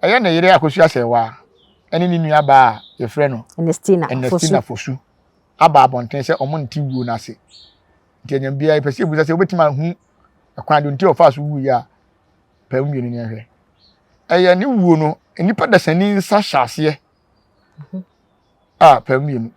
Aya na yire akosua sewa. Ene ni nua ba ye frɛ no. Ernestina Fosu. Aba abonten se omo nti wuo na se. Nti anyam bia ipese ebuza se obetima hu akwan do nti ofa so wu ya. Pa mienu ni ahwe. Aya ni wuo no enipa da sani nsa hyase. Pa mienu.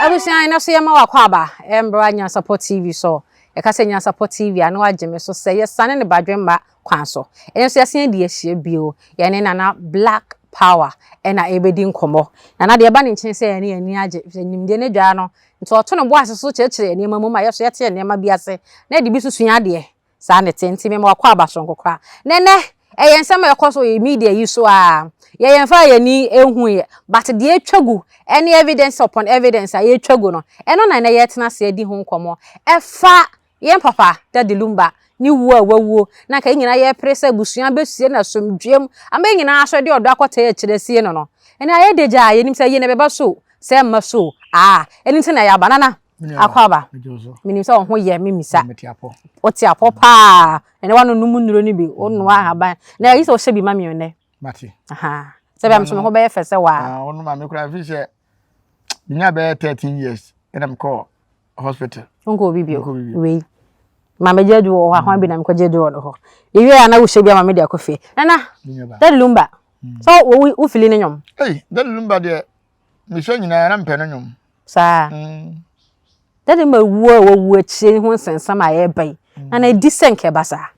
Abusia ina so yema wakwa aba embra Nyansapo TV so e ka se Nyansapo TV anu ageme so se ye sane ne badwemba kwan so eno so yesen de ahia bio ye ne nana Black Power ena ebedi nkomo nana de ba ne nchen se ye ne ani age nimde ne dwa no nti oto no bo ase so chekire ene mamu ma ye so yete ene ma biase na de bi susua de sa ne tenti me wakwa aba so nkokra nene ye nsema ye koso ye media yi so a ye yemfa ye ni ehun ye but de etwagu any evidence upon evidence ye etwagu no eno na ye tena se di ho nkomo efa ye papa Daddy Lumba ni wuo na ka nyina ye presa busua besie na somdwem amba nyina aso de odo akota ye kiresie no ene aye deja ye nim se ye ne beba so se ma so eni ntina ya banana akwaba minim se ho ye memisa oti apo pa ene wanu numu nuro ni bi onu ahaba na yi se o shebi mami one mati se be am so me ho be fese wa onu ma me kura fi se binya be 13 years ena me call hospital onko bibio we mama jedu o ha bi na me ko jedu o ho iwe ana wo shebi mama de akofe nana Daddy Lumba so wo fili ne nyom Daddy Lumba de me so nyina na mpe no nyom sa Daddy ma wo chie ho sensam aye bai na di senke basa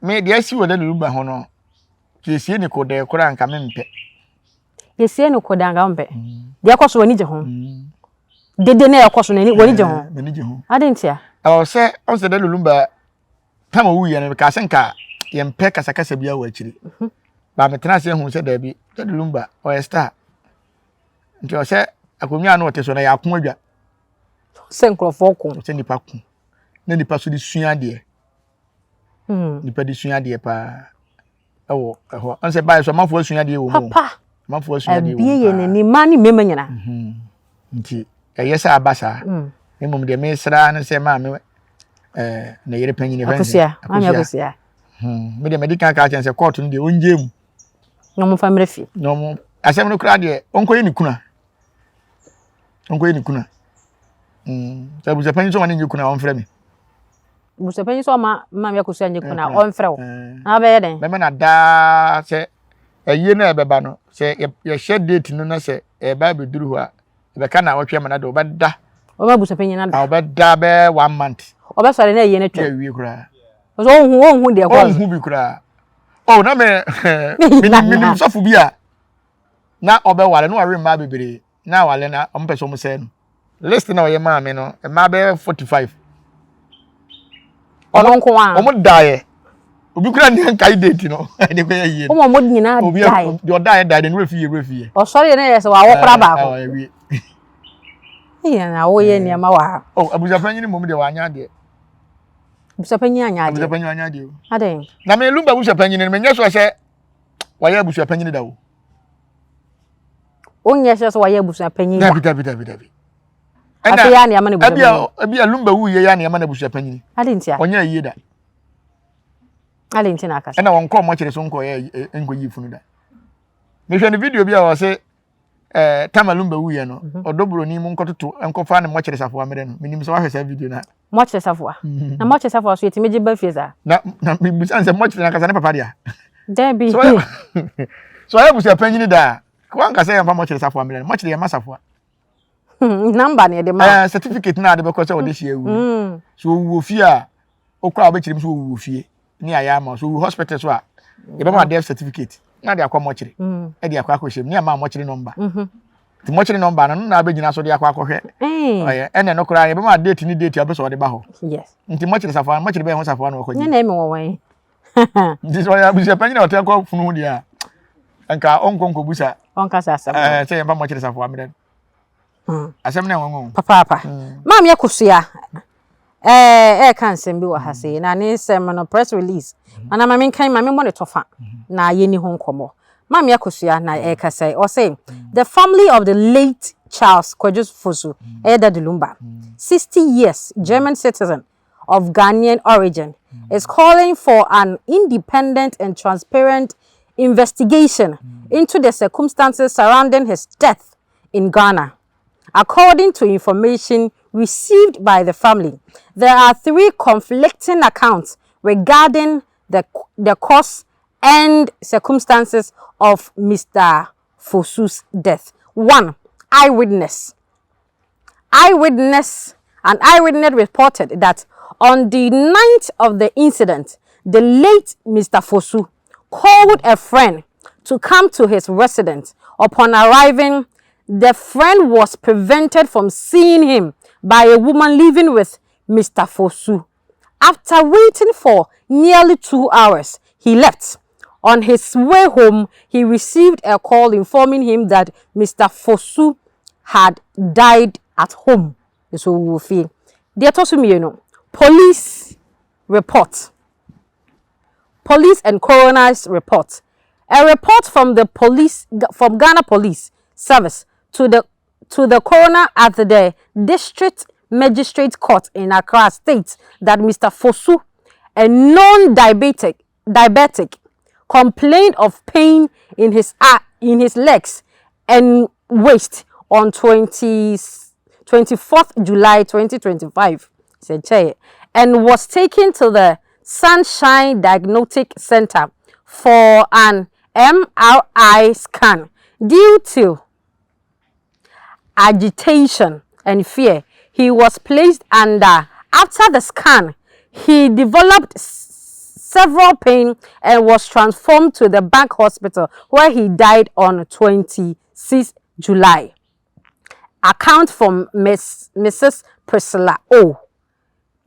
me de asi wo Daddy Lumba ho no kiesie ni ko de kora nka me mpe yesie ni ko de nka mpe de akoso wani je ho dede na akoso nani wani je ho adentia o se Daddy Lumba tama wu ye ne ka senka ye mpe kasa bia wa akiri ba me tena se hu se da bi Daddy Lumba o star nti o se akonwa na o te so na ya ko adwa se nkrofo ko se nipa ku na nipa so di sua de nipa di sua de pa ewo eho on se ba so mafo sua de wo mo papa mafo sua de wo bie ye ne ni ma ni mema nyina nti yesa abasa emom de me sra na se ma me na yere panyine fanse akosia me de medical ka chense court no de onjem no mo family fi no mo asem no kra de onkoye ni kuna sabu sepanyi so wani nyukuna on frɛ me bu sepanyi so ma me akosia nyukuna on frɛ wo na be ye den me na da se aye na ebeba no se ye share date no na se e ba be duru ho a be ka na wotwe mana do be da o ba bu sepanyi na da o be da be 1 month o be sore na aye na twa wie kura so ohun de kwa ohun bi kura na me minim sofu bi a na obe wale no ware ma bebere na wale na ompeso mo se no list na oye ma me no e ma be 45 onko an omo dae obi kura ni kai date no e de ko ye o mo nyina dae do dae no refie o sori na yese wa wo kura ba ko iya na wo ye ni ma wa abuja panyi mo de wa anya de busa panyi anya de abuja panyi anya de aden na me Lumba busa panyi ne me nya so se wa ye busa panyi da wo onye se so wa ye busa panyi da bi Appiah ni amane busa Appiah Lumba wu ye ya ni amane busa panyi adentia onye yiye da adentia na akasa na won ko mo kire so nko ye enko yi funu da me hwe ne video bi a wo se tama Lumba wu ye no odobro ni mu nkototo enko fa ne mo kire safo amere no minim so wa hwesa video na mo kire safo na mo kire safo so yetime giba fieza na me busa nse mo kire na kasa ne papa dia Debbie so ya busa panyi ni da kwa nkasa ya mo kire safo amere mo kire ya masafo number ne de ma certificate na de be ko se ode hie wu so wo fie okwa obechirim so wo fie ni aya ma so wo hospital so a e be ma death certificate na de akwa mo chire e de akwa akoshem ni ama mo chire number ti mo chire number na na abegina so de akwa akohwe oye ene no kra e be ma date ni date abeso ode ba ho yes nti mo chire safo mo chire be ho safo na ko ni na eme won nti so ya busia panyi na o te akwa funu dia anka onkonko busa onka sasa se ye ba mo chire safo amere asem na won papa mam ye kusua kan sem bi wa ha se na ne sem no press release ana mama kan mama mo ne tofa na ye ni ho nkomo mam ye kusua na ka say o say the family of the late Charles Kwadwo Fosu, Eda de Lumba, 60 years, German citizen of Ghanaian origin, is calling for an independent and transparent investigation into the circumstances surrounding his death in Ghana. According to information received by the family, there are 3 conflicting accounts regarding the cause and circumstances of Mr. Fosu's death. 1. Eyewitness. An eyewitness reported that on the night of the incident, the late Mr. Fosu called a friend to come to his residence. Upon arriving, the friend was prevented from seeing him by a woman living with Mr. Fosu. After waiting for nearly 2 hours, he left. On his way home, he received a call informing him that Mr. Fosu had died at home. So we will feel. Police report. Police and coroner's report. A report from Ghana Police Service to the coroner at the District Magistrate Court in Accra states that Mr. Fosu, a non-diabetic, complained of pain in his legs and waist on 24th July 2025, and was taken to the Sunshine Diagnostic Center for an MRI scan. Due to agitation and fear, he was placed under. After the scan, he developed several pain and was transferred to the Bank Hospital, where he died on 26th July. Account from Mrs. Priscilla O.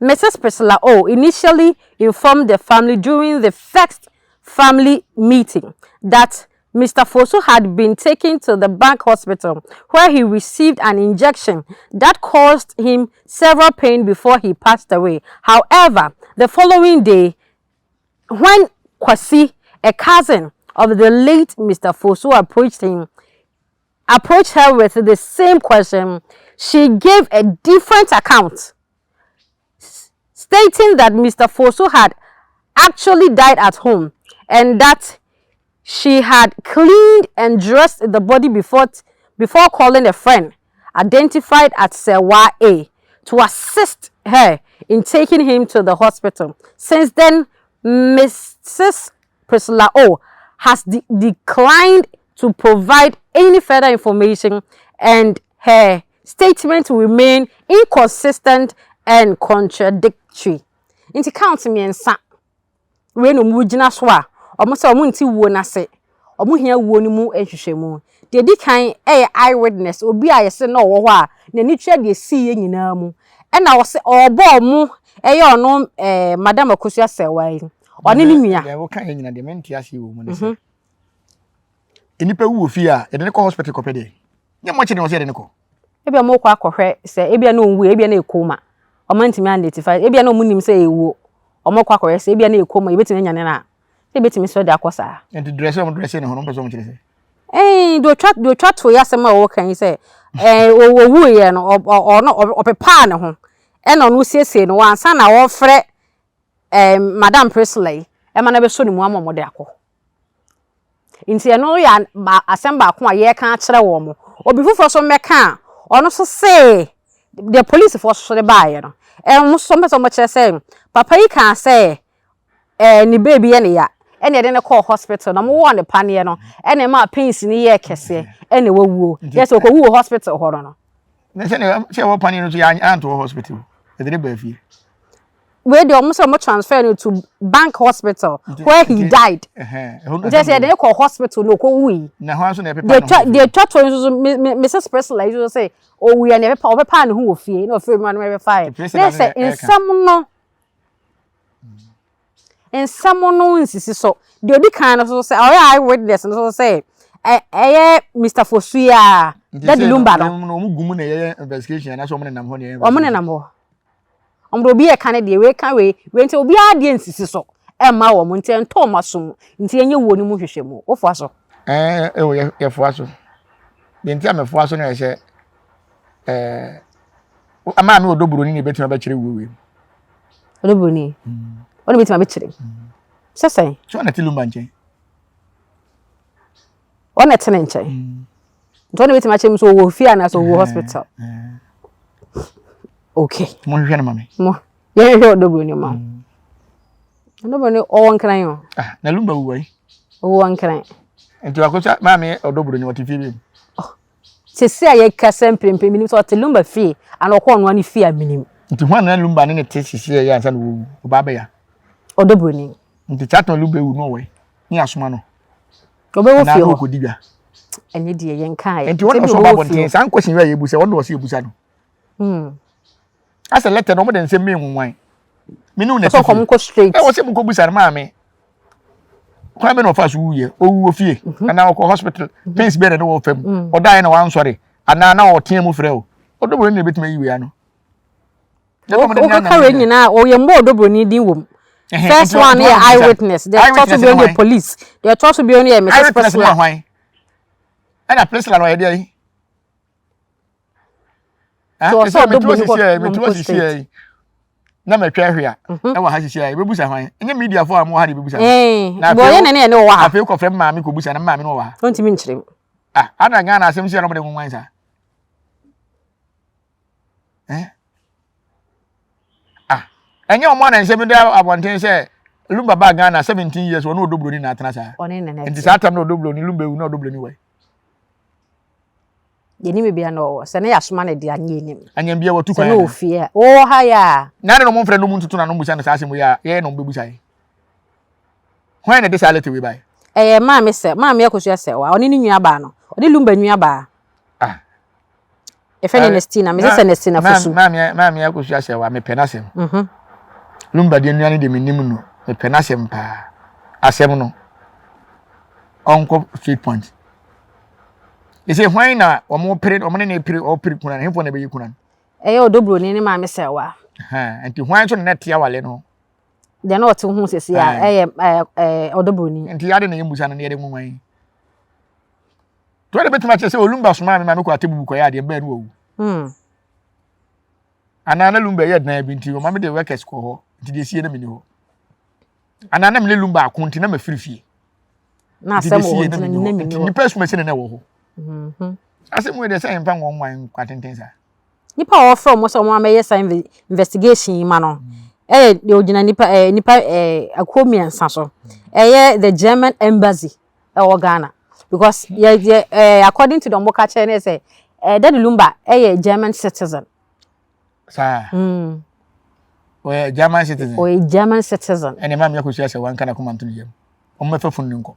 Mrs. Priscilla O initially informed the family during the first family meeting that Mr. Fosu had been taken to the Bank Hospital, where he received an injection that caused him several pain before he passed away. However, the following day, when Kwasi, a cousin of the late Mr. Fosu, approached her with the same question, she gave a different account, stating that Mr. Fosu had actually died at home and that she had cleaned and dressed the body before calling a friend, identified as Sewa A, to assist her in taking him to the hospital. Since then, Mrs. Priscilla O has declined to provide any further information, and her statement remain inconsistent and contradictory. Inti count me ensa we no mu gina so a omo se omo nti wuo na se omo hia wuo ni mu ehwehwemu de di kan eyewitness obi a yese na owo ho a na ni twa de si ye nyina mu e na wo se obo omo ono madam Akosu Asewai oni ni nua ya wo kan nyina de menti ase wo mu ne se enipa wu fi a ye de ne ko hospital ko pede nya mo chede wo se de ne ko ebia mo kwa akohwe se ebia na onwu ebia na ekoma omo ntimi identify ebia na omunim se ewu omo kwa akohwe se ebia na ekoma ebetimi nya ne na ebetimi so de akosa enti dress ne ho no peso mo chede se do twa to ya sema wo kan se owu ye no opepa ne ho e no no siesie no wansa na wo frɛ madam Presley e ma na be so ni mu amomode akọ nti eno ya asemba akọ a ye kan akere wo mo obi fufo so meka ono so say the police force so de baaye no mo so mpeso mo kire say papa yi kan say ni baby ye ne ya ene de ne call hospital na mo wo ne pane no ene ma pains ni ye kese ene wawuo yes ko wuo hospital ho no ne se wo pane no so ya anto hospital e de ba fi where the almost transfer him to Bank Hospital where he died. Just said they call hospital no ko wi. Na ho so na pepa. They try to Mrs. Presley you say oh we are never pepa no hu ofie no ofie man we fine. Yes in some no insisi so the odi kind of so say I witness so say Mr. Fosu ya that Lumba'S no mu gumu na ye investigation na so mo nam ho ne omo ne nam ho omdo bi e kan de we kan we nti obi ade nsisi so e ma wo mo nti ento maso nti enye wo ni mu hwehwemu wo fo aso ye fo aso de nti amefu aso na ye ama me odobroni ne betima be kire wuwe odobroni oni betima be kire sesen so na tilumba nchen ona tene nchen ntoni betima kire so wo fia na so wo hospital okay mo hwe na mame mo ye hwe odobroni ma odobroni o won kan yo na lumba wuwai o won kan enti wakocha mame odobroni wati fie bi sesi aye kasa mpempe minim so telumba fie ana okọ no ani fie minim nti hwan na lumba ne te sisi ya ansa no wo baba ya odobroni nti chat no lumba wu no we ni asoma no obewo fie ho kodibia enye die yen kan nti won so babo nti san question ya yebusa won do so yebusa no asa letter no mo de nsem me nwwan minu na so kom ko straight wo se mo ko busa ma me kwa be no fa so wuye owu ofie ana ko hospital pains be no wo fam odai na wan sori ana na o tie mu frɛ o odobroni na betima yiwe ano o ka kare nyina o ye mbo odobroni din wom first one here eyewitness they talk to be on the police they talk to be on the medical person ana place la no ye dey so odobroni metro sisi na metwa hwe a e wa ha sisi a bebusa hwan enye media for am wa ha de bebusa na bo ye ne wo ha afi ko frem maami ko busa na maami no wa ha onti mi nkyerem ana Ghana asem si no de nwan sa enye omo na nsem de abonten se Lumba ba Ghana 17 years wonu odobroni na atena sa one ne enti sa atam na odobroni Lumba ewu na odobroni wai yeni me bia no se ne yasoma ne de anye nim anyam bia watu kwa se no ofie o ha ya na no mo mfre no mu ntutu na no busa na sa asem ya ye no bebusa yi hwan na de sa lete we bai maame se maame yakosu ase wa oni ni nua ba no odi Lumba nua ba efe ne Nestina me se Nestina fosu maame yakosu ase wa me penasem Lumba de nua ne de menim no me penasem pa asem no onko street point ise hwan na omo pere omo ne pere o pere kuna hemfo na be yikuna odobroni ne maame se wa enti hwan so ne tia wale no de na ote hu sesi ya odobroni enti yade na yembusa na ne yede nwan to de betima che se Lumba soma me maame ko atebu ko ya de mba no wu anana Lumba ye dan bi nti o maame de workers ko ho nti de sie na me ni ho anana me Lumba akonti na mafirifie na asem o nti na me ni ho ni person machine na wo ho asem we de say mpa nwan kwatenten sa nipa o from mo so mo ameye sign investigation ma no de ogina nipa akomiensa so the German embassy o Ghana because according to the Moka chain say Daddy Lumba German citizen sa o German citizen o German citizen ene mam yakosu ase wan kana kuma ntunu yem o mefa funu nko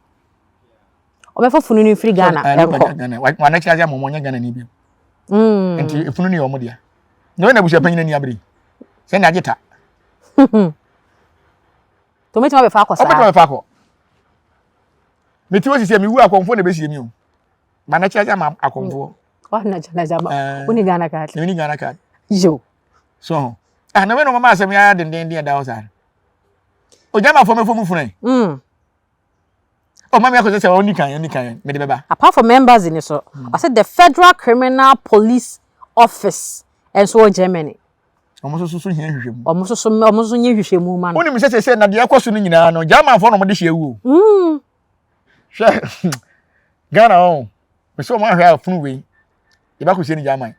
o mefa funu ni free Ghana enko wa na chiaja mo nya Ghana ni bi enti funu ni o mo dia no na busia panyin ni abri se na agita to metima be fa akosa o metima be fa akọ meti wo sisi mi wu akonfo na be sie mi o ma na chiaja ma akonfo wa na jaba uni Ghana card ni Ghana card yo so na we no mama asem ya den da hosa o jama fo me fo mu fune o mama ya ko se oni kan me de beba apart from members in so I said the Federal Criminal Police Office and so Germany omo so hia hwehwem omo so nye hwehwemu ma no oni mi se na de akoso no nyina no jama fo no mo de hye wu hwe Ghana o me so mo ahwa afunu we e ba ko se ni jama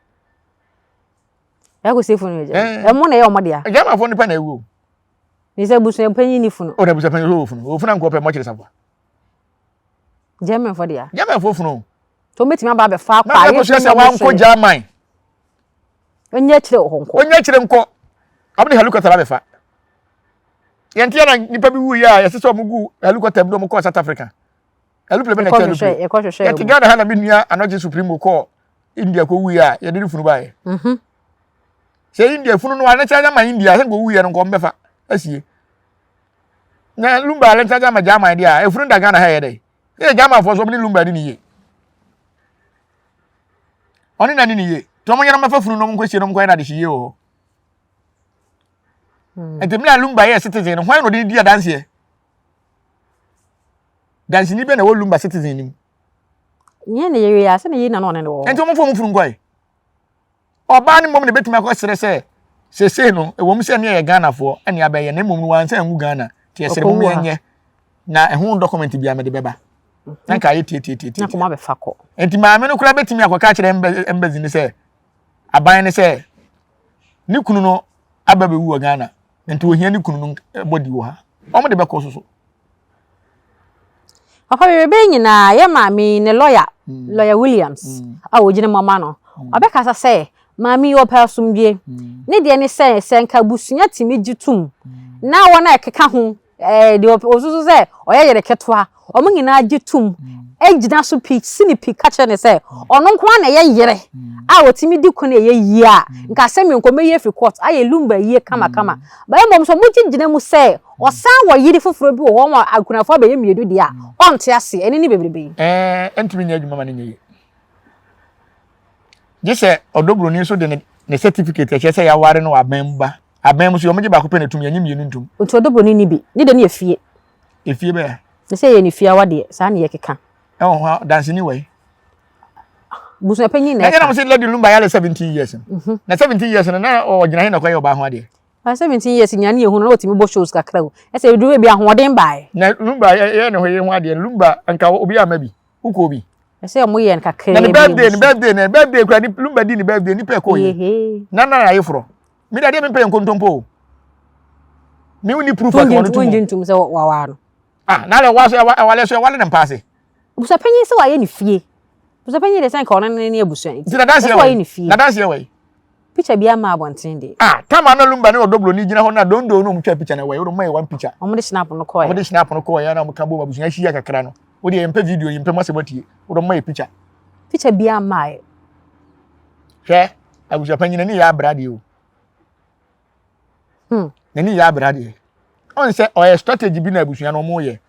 ya ko se funu we mo na ye omo dia jama fo ni pa na ewu ni se busu panyin ni funu o da busu panyin o funu anko pe mo kire safa German for dia German for funu to metima ba be fa kwa ye so se wan ko German onye kire ohonko onye kire nko abde helicopter be fa yentia na nipa bi wu ya yese so mo gu helicopter bi mo ko South Africa helicopter be na kire yeti Ghana ha na bi nua anoje supreme ko India ko wu ya ye de funu ba ye se India funu no ana chaja ma India se go wu ya no ko mbefa asie na Lumba ale chaja ma German dia e funu da Ghana ha ye dai e German for so bi Lumba ni ye oni na ni ye to mo nyana mafa funu no mo kwesi no mo kwa na de hye o enti me Lumba ye citizen no hwan no de dia dance ye dance ni be na wo Lumba citizen ni nye ne ye ya se ne ye na no ne wo enti mo fo mo funu kwai oba ni mom ne betumi akosere se no e wom se ne ye Ghana fo ene abaye ne mom no wansa ngu Ghana tie sere mom yenye na ehun document bia me de beba na ka ye tie na koma be fako enti maame no kura betumi akoka kire embazi ne se aban ne se ni kunu no aba be wu Ghana enti ohia ni kunu no body wo ha omo de be ko so papa be nyina ye maame ne lawyer Williams a wogine mama no obekasa se maame yo persumdie ne de ne se nka busunya timi gitum na wona ekeka ho de osusu se oye yere ketwa omo nyina gitum ejina so pitch sini pika che ne se ono nko na ye yere a wotimi di ko na ye yi a nka se mi nko meye fi court aye lumba yi kama ba ye mom so mo gigina mu se osan wo yiri foforo bi wo ho akunafo ba ye miedu dia onte ase eni ni bebrebe entimi nya adwuma ne nye Jese odobroni so de ne certificate che se ya ware no abemba abem so yo mje ba ko penetum yanyim yenu ntum otu odobroni ni bi ni de ne efie be ne se ye ne fie awade sa ne ye keka ho dance ni we busu panyin na na se lady Lumba ya 17 years na 17 years na o gina he na kwa ye oba ho ade 17 years nyane ye hu no otimi bo shows kakra o ese du bi ahoden bae na Lumba ye ne ho ye ho ade Lumba anka obi amabi uko obi ese mo ye nka kere na birthday kura ni Lumba di ni birthday ni pe ko ye na aye fro mi da de me pe nkontompo mi uni proof of one to ntum se wa no na le wa so wale so wale na mpase busa panyin se wa ye ni fie busa panyin de san ka ona ne abusuan ti na dance ye we picture bia ma abonten de kama na Lumba ne odoblo ni gina ho na dondo no mtwa picture na we wo mai one picture omo de snap no ko ya na mo ka bo abusuan hia kakra no wo de empe video yempe masebatie wo mai picture bia ma e hwe abusuan panyin ni ya brade o nani ya brade on se o strategy bi na abusuan no mo ye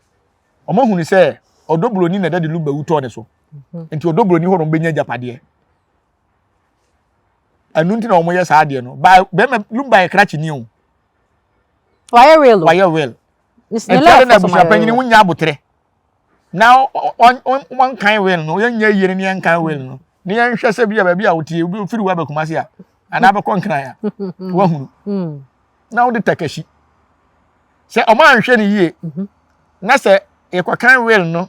o mo hunu se odoblo ni na dade Lumba wuto ne so enti odoblo ni ho no benya japade anu nti na o mo ye sa ade no ba be Lumba ye krachi ni o why real na abusuan panyin ni wunya abotre now on kan well no yan yire ni yan kan well no ni yan hwese bia ba bia wotie obi firi wa bakumase a ana ba konkran ya wa hunu now the takashi se o ma nhwe ni yie na se e kwa kan well no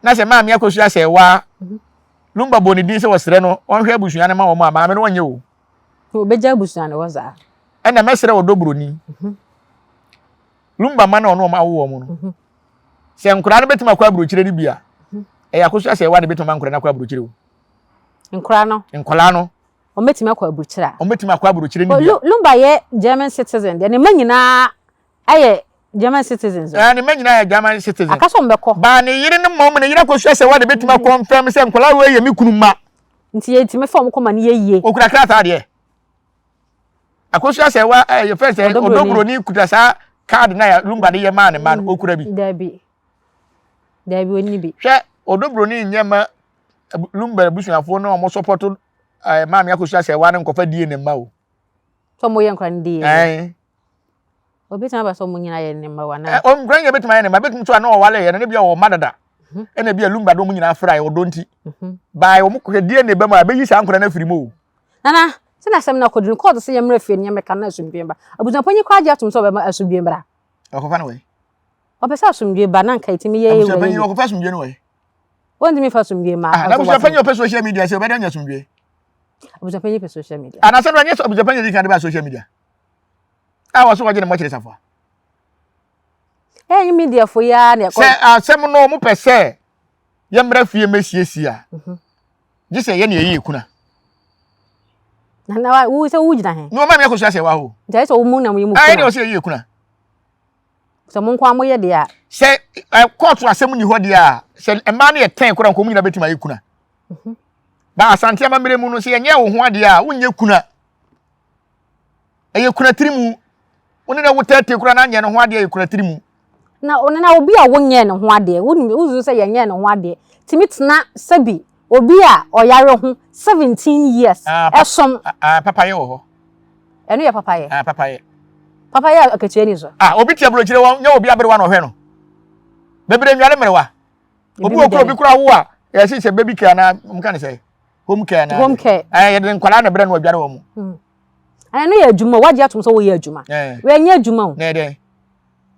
na se maami akosu ase wa Lumba boni din se wasre no on hwe abusuan ma wo ma maami no wonye wo obeja abusuan no waza na mesre odobroni Lumba ma na ono ma wo mo no se nkura no betima kwa buruchire ni bia e yakosu ase wa ne betima nkura na kwa buruchire wo nkura no o metima kwa buruchire ni bia Lumba ye German citizen de ne manyina aye German citizens ne manyina aye German citizen akaso mbeko ba ne yire ne mom ne yire akosu ase wa ne betima confirm se nkura we ye mi kunuma nti ye ti me fo mo koma ne ye okura krata de akosu ase wa ye first odobroni kuta sa card na ya Lumba de ye ma ne man okura bi dabi woni bi hwe odobroni nyema Lumba busuafo no mo support maami akosu ase wa ne nkofa die ne ma o so mo ye nkra ne die obetima ba so mo nyina ye ne ma wa na o nkran ye betima ye ne ma betim so na o wale ye ne bia o madada ene bia Lumba do mo nyina afra o donti bai o mo ko die ne ba ma be yi sa nkra na firimo o nana se na sem na kodun court se ye mra fie ne meka na asumdwen ba abujan panyi kwa aja tum so be ma asumdwen bra okofa na we opesa asumdwen ba na nka itimi ye abujan panyi okofa asumdwen no we wonde mi fa asumdwen ma na abujan panyi opesa social media se be da nya asumdwen abujan panyi pe social media ana se no anya abujan panyi di kan ba social media awo so waje ne mo kire safo media fo ya ne ko se asem no mo pese ye mra fie mesiesia gise ye ne ye kuna na wa wo se wo gina he no ma me akosu ase wa ho ntai so wo mu na mo ye mu ai ne o se ye kuna so mo nkwa mo ye de a se court asem ni ho de a se emma na ye 10 kura nkomu nyina betima ye kuna ba asante ma mere mu no se ye nye wo ho ade a wonye kuna eye kuna tirimu woni na wo tete kura na nye no ho ade ye kuna tirimu na obi a wonye no ho ade woni uzu se ye nye no ho ade timitna sabi obi a oyare ho 17 years esom papa ye wo ho eno ye papa ye papa ye akachi ni so obi tie bro kire won nya obi abere wa no hwe no bebre nwale mere wa obi okro obi kura wo a ye se baby kira na mka ne say home care na home care ye de nkwala na bre na odware wo mu ana no ye adwuma waje atom so wo ye adwuma we nya adwuma o na de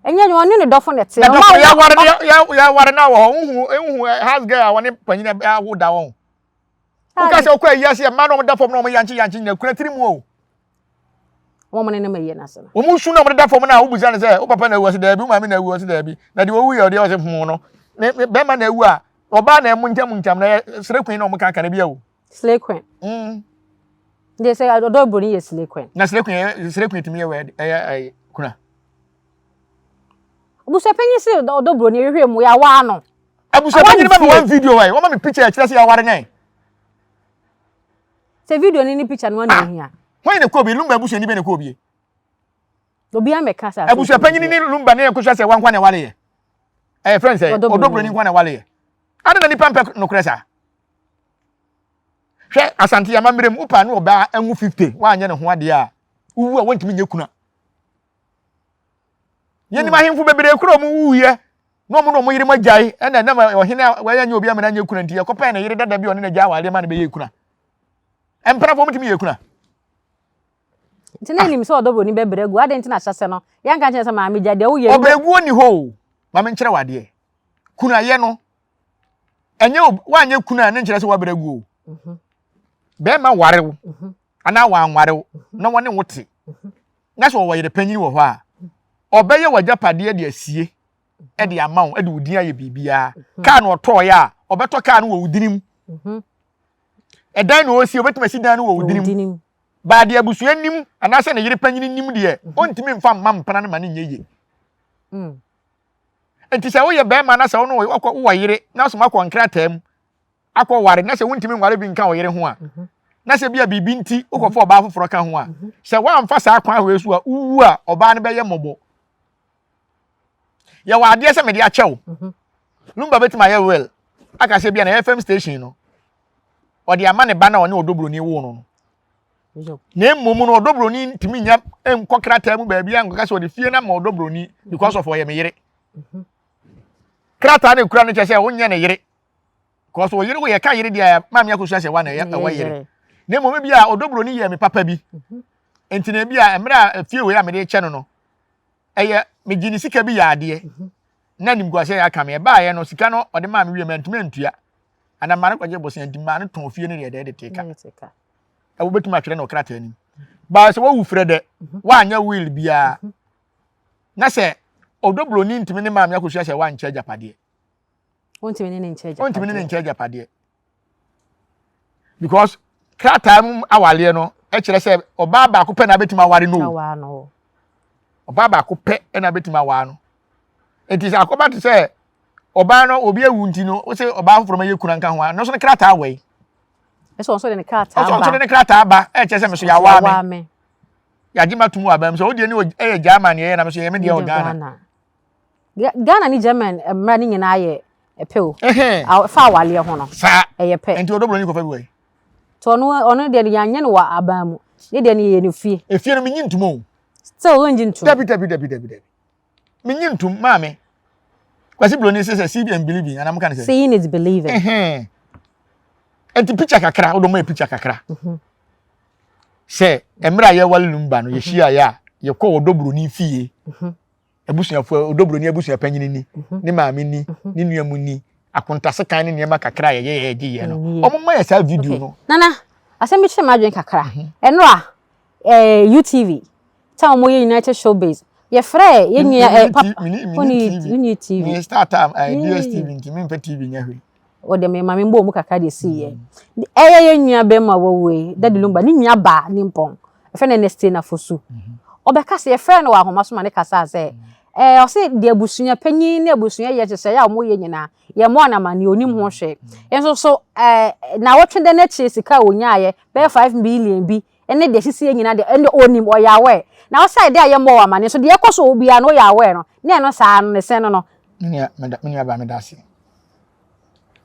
enya adwuma ne dofo ne te ya ware na wo hu house girl woni panyina wo da wo o ka se o kwa yase e ma no da fom no mo yanchi na kura tiri mu o wo mo ne na maye na se wo mu su no mo da fom na wo buza ne se o papa na ewu ase da bi ma me na ewu ase da bi na de wo wu ye o de o se fom no be ma na ewu a oba na emu ntam na sere queen no mo kan kan bia o slay queen they say odobro ni ye slay queen na sere queen timi ye we kuna busa penyi se odobro ni hwehwe mu ya wa no abusa penyi ni ma one video why wo ma me picture kire se ya ware nyan se video ni picture no na hia why ne ko bi Lumba abusa ni be ne ko bi obi ameka sa abusa penyi ni Lumba ne ko se wan kwa ne ware ye friends odobro ni kwa ne ware ye ade na ni pampe no kure sa hwe asante ya mamrem upa ne oba anwu 50 wa anya ne ho ade a uwu a wontimi nyekuna yeni mahimfu bebere kuro mu wuye no mo yire magyae ena na ohene wa ya nya obi amana nyekuna nti yakopa na yire dada bi one na gya wale ma na be yekuna empra fo mutimi yekuna ntina nim so odobro ni bebere gu ade ntina hyase no yanka nche se ma me gyade wo ye obregu oni ho ma me nkyere wade kuna ye no enye wa anya kuna na nkyere se wa bregu be ma warew ana wa anwarew na wone wote na so wo yire panyin wo ho a obeye wajapade de asie e de amaw e de udin aye bibia ka na oto ya obeto ka na wo udinim edan na osi obetima si dan na wo udinim ba de abusua nim ana se na yire panyin nim de ontimi mfa mam pana na mane nyeye enti se wo ye be ma na se wo no wo yire na so makọ nkratam akọ ware na se wontimi nware bi nka wo yire ho a na se bia bibi nti ukofo oba afoforo ka ho a se wa amfa sa akwa ahwe su a uwu a oba ne be ye mobo ya wa ade se me de achew Lumba betima ye well aka se bia na FM station no odi ama ne ba na one odobro ni wo no na mmom no odobro ni ntimi nya enkokrata mu ba bia nka se odi fie na ma odobro ni because of oye me yire krata na kura no che se wonye ne yire because wo yire wo ye ka yire dia ma me akosu se wa na ye wa yire na mmom bia odobro ni ye me papa bi enti na bia emra fie we ya me de che no eye me gini sika bi ya ade na nim gwa se ya ka me ba ye no sika no ode ma me wie mentuma ntua ana mare kwaje bosen enti ma no ton fie ne de teka e wo betuma twere na okrata anim ba se wo wu frede wa anya will bia na se odobro ni ntimi ne ma me akosu se wa nche japade ontimi ne nche japade because krata mu awale no e kire se oba ba ko pe na betima ware no oba ba ko pe na betima wa no enti se akoba te se oba no obi ewu nti no o se oba aforo ma yekuna nka ho no so ne krata awai eso so ne krata aba so ne krata aba e kire se me so ya wa me ya jima tumu aba me so odi ni e German ye na me so ye me de o Ghana ni German mra ni nyina ye epew fa awale ho no sa eye pe enti odobro ni ko fa bi wai to no ono de yanye no wa aba mu ne de ne ye ne fie efie no menyi ntumo so wonji ntum dabi menyi ntum ma me kwasi bloni se see and believing and am kan say seeing is believing enti picture kakra odo ma picture kakra se emra ye wale Lumba no ye hia ya ye ko odobro ni fie abusuafo odobro ni abusua panyin ni ne maame ni ne nuamu ni akontase kan ne niema kakra ye ye no omoma ye sa video no nana asemi che madwen kakra eno a UTV ta mo ye United Showbiz ye frɛ ye nua papa oni TV ni start time DSTV ntimi mfa TV nya hwe o de me maame mbo mu kakra de si ye ye nua be ma wo we dadi Lumba ni nua ba ni mpon e frɛ ne stay na fosu obeka se ye frɛ no wa homa so ma ne kasa se o se de abusunya panyin ne abusunya ye kyese ya mo ye nyina ye mo na ma ne onim ho hwe enso so na wotwende na chi sika onyaye be 5 billion bi ene de sisi nyina de ene onim o ya we na o side aye mo wa ma ne so de ekoso obi a no ya we no ne no saa no ne sen no menya ba me dase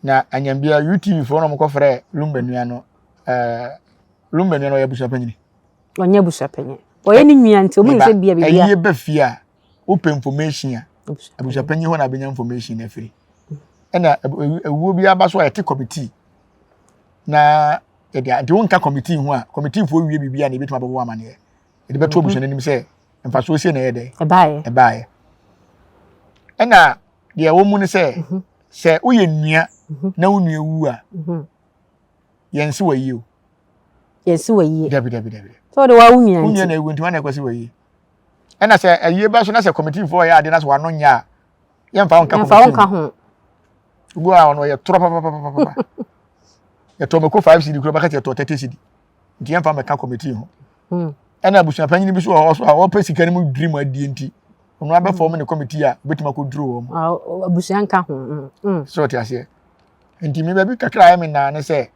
na anyambia UTV fo no mo ko frɛ Lumba nua no Lumba nua no ya busa panyin onye busa panyin o ye ni nua nti o mu se bia bia aye ba fia open information a abusa panyin ho na benya information na free ena ewuo bia ba so a te committee na e dia nti wonka committee ho a committee fo wie bibia na ebetuma bebo amane e de beto obusuani nim se mfa so sie na ye de e baaye ena de wo mu ne se se uye nua na wo nua wu a yensi wa yi o yensi wa yi dabi so de wa wu nua na ewu nti wana kwasi wa yi ena se aye ba so na se committee fo ya de na so wa no nya yemfa wonka ho ugo a ono ye tro papa ye to meko 5 cd kuro ba ka te to 30 cd nti yemfa meka committee ho ena abusuan panyin bi so o pesika ni mu dream adi enti ono abe form ne committee a betima ko duro wo abusuan ka ho so ti ase enti me ba bi kakra ya me na ne se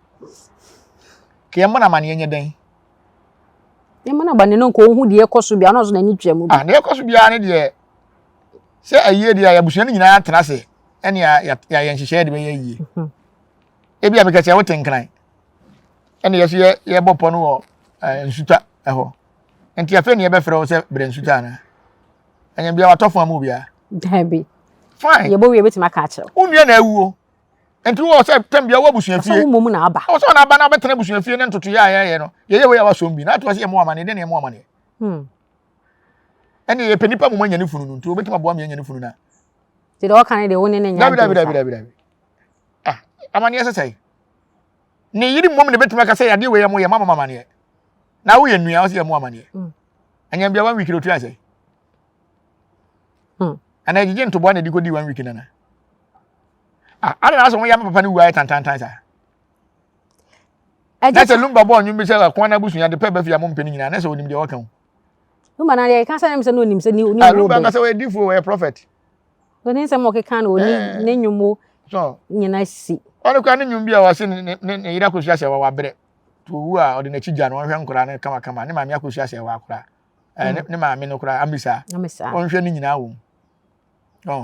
ke yemo na mane yenye den yemo na bane no ko hu de ekoso bia no so na ni twam bi de ekoso bia ne de se aye de ya abusuan nyina ya tena se ene ya yenhihye de be yayi ebi abeka se woten kran ene yeso ye bopo no wo nsuta eho enti afa ne ye be frɛ wo se bre nsuta na anya bia watofo amu bia dabi fine ye bo wie betima ka akere unua na awuo enti wo se tem bia wo abusuan fie so mo na aba wo so na aba na betena abusuan fie ne ntoto ya no ye we ya wasom bi na to se ye mo amane de ne mo amane ene ye penipa mo manya ne funu ntu obetima bo amanya ne funu na ti do kan de woni ne nya dabi amane sesai ne yiri mom ne betima ka se ya de we ya mo ye mama amane na wo ye nua wo se ye mo amane anya bia 1 week ro tu asai ana ejije ntobo na dikodi 1 week nana ana na so mo ya papa ne wuai tantantan sa na se lumba bo onyu bi se kwa na busunya de pe ba fia mo mpeni nyina na se onim de wakan lumba na de ka sa nem se no onim se ni lumba ka se we difo we prophet oni se mo ke kan oni ne nyumo so nyina si oni kwa ne nyum bia wa se ne yira kosia se wa bre to wu a ode na chigya no hwe nkora ne kama ne maami akosia se wa akora ne maami no kora amisa onhwe ne nyina wo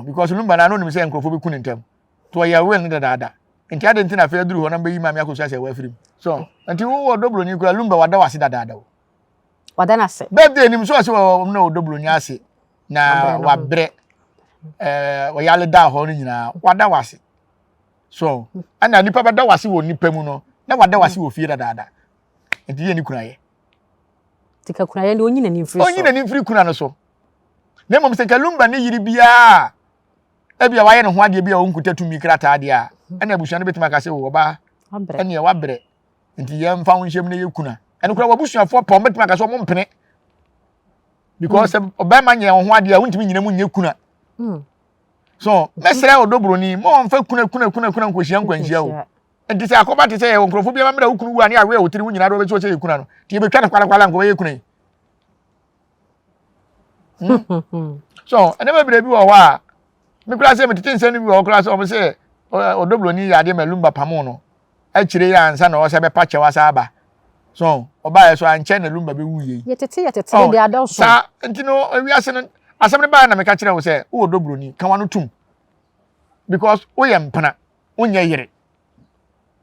because lumba na no nim se nkrofo be kunu ntem to ya we ne dada enti ade ntina fa duru ho na be yi maami akosia se wa afirim so enti wo doblo ni kora lumba wada wase dada wada na se birthday nim so ase wo na doblo ni ase na wa bre wa yale da ho ni nyina wada wase so ana nipa bada wase wo nipa mu no na wada wase wo fie dada enti ye ni kuna ye tika kuna ye ndi onyi na ni mfiri so onyi na ni mfiri kuna no so na mom se kalumba ne yiri bia ebia wa ye ne ho ade bia wonkuta tumi krata ade a ana abusuan ne betima ka se wo ba ene wa bre enti ye mfa wo nhyem ne ye kuna ene kura wabusuafo pom betima ka se mo mpene because obama nye ho ade a wontimi nyina mu nye kuna so mesra odobro ni mo mfa kuna nkohia nkwanhia o enti se akoba te se ye nkrofo bia mamra wukunu wu ani awe wotiri wunyina do be so ye kuna no ti be twa kwala nko ye kuna so ene be bi wo ho a me kura se me tete nsan ni bi wo kura se o me se odobro ni yade malumba pamo no a kire ya ansa na o se be pa chewa sa aba so oba ye so anche na lumba be wuye ye tete de adolso sa enti no wiase no asem ne ba na me ka kire wo se wo odobro ni kan wano tum because wo ye mpana onye yire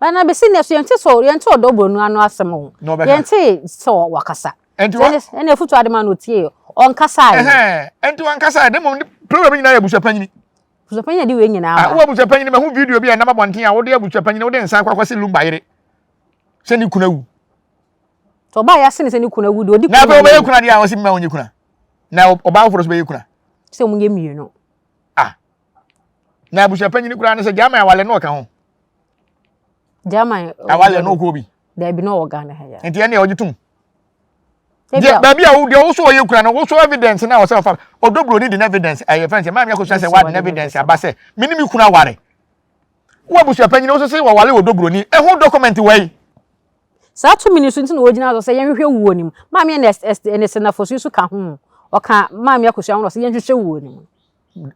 bana be sine so yente odobro nu anu asem ho yente so wakasa ene futu ade ma no tie on kasa enti wan kasa de mom program nyina ya busuapanyini de we nyina ah wo busuapanyini me hu video bi na mabonten a wo de busuapanyini wo de nsan kwakwase lumba yire se ni kuna wu to ba ya se ni kuna wu de odi kuna na ba ye kuna de a wo se ma wonye kuna na oba wo foro so be ye kuna se munye mienu na busuapanyini kuna ne se jama ya wale no ka ho jama awale no ko bi da bi no organ ha ya enti ene ya ogitum ba bia wo de wo so ye kuna no wo so evidence na wo se fa odobro ni the evidence aye friends ma me akoso se wa the evidence aba se minimi kuna ware wo busuapanyini wo so se wa wale odobro ni ho document wai sa 2 minutes nti na wogina so se yenhwehwe wuo nim ma me ene se na fosu su ka ho oka ma me akoso ho so yenhwehwe wuo nim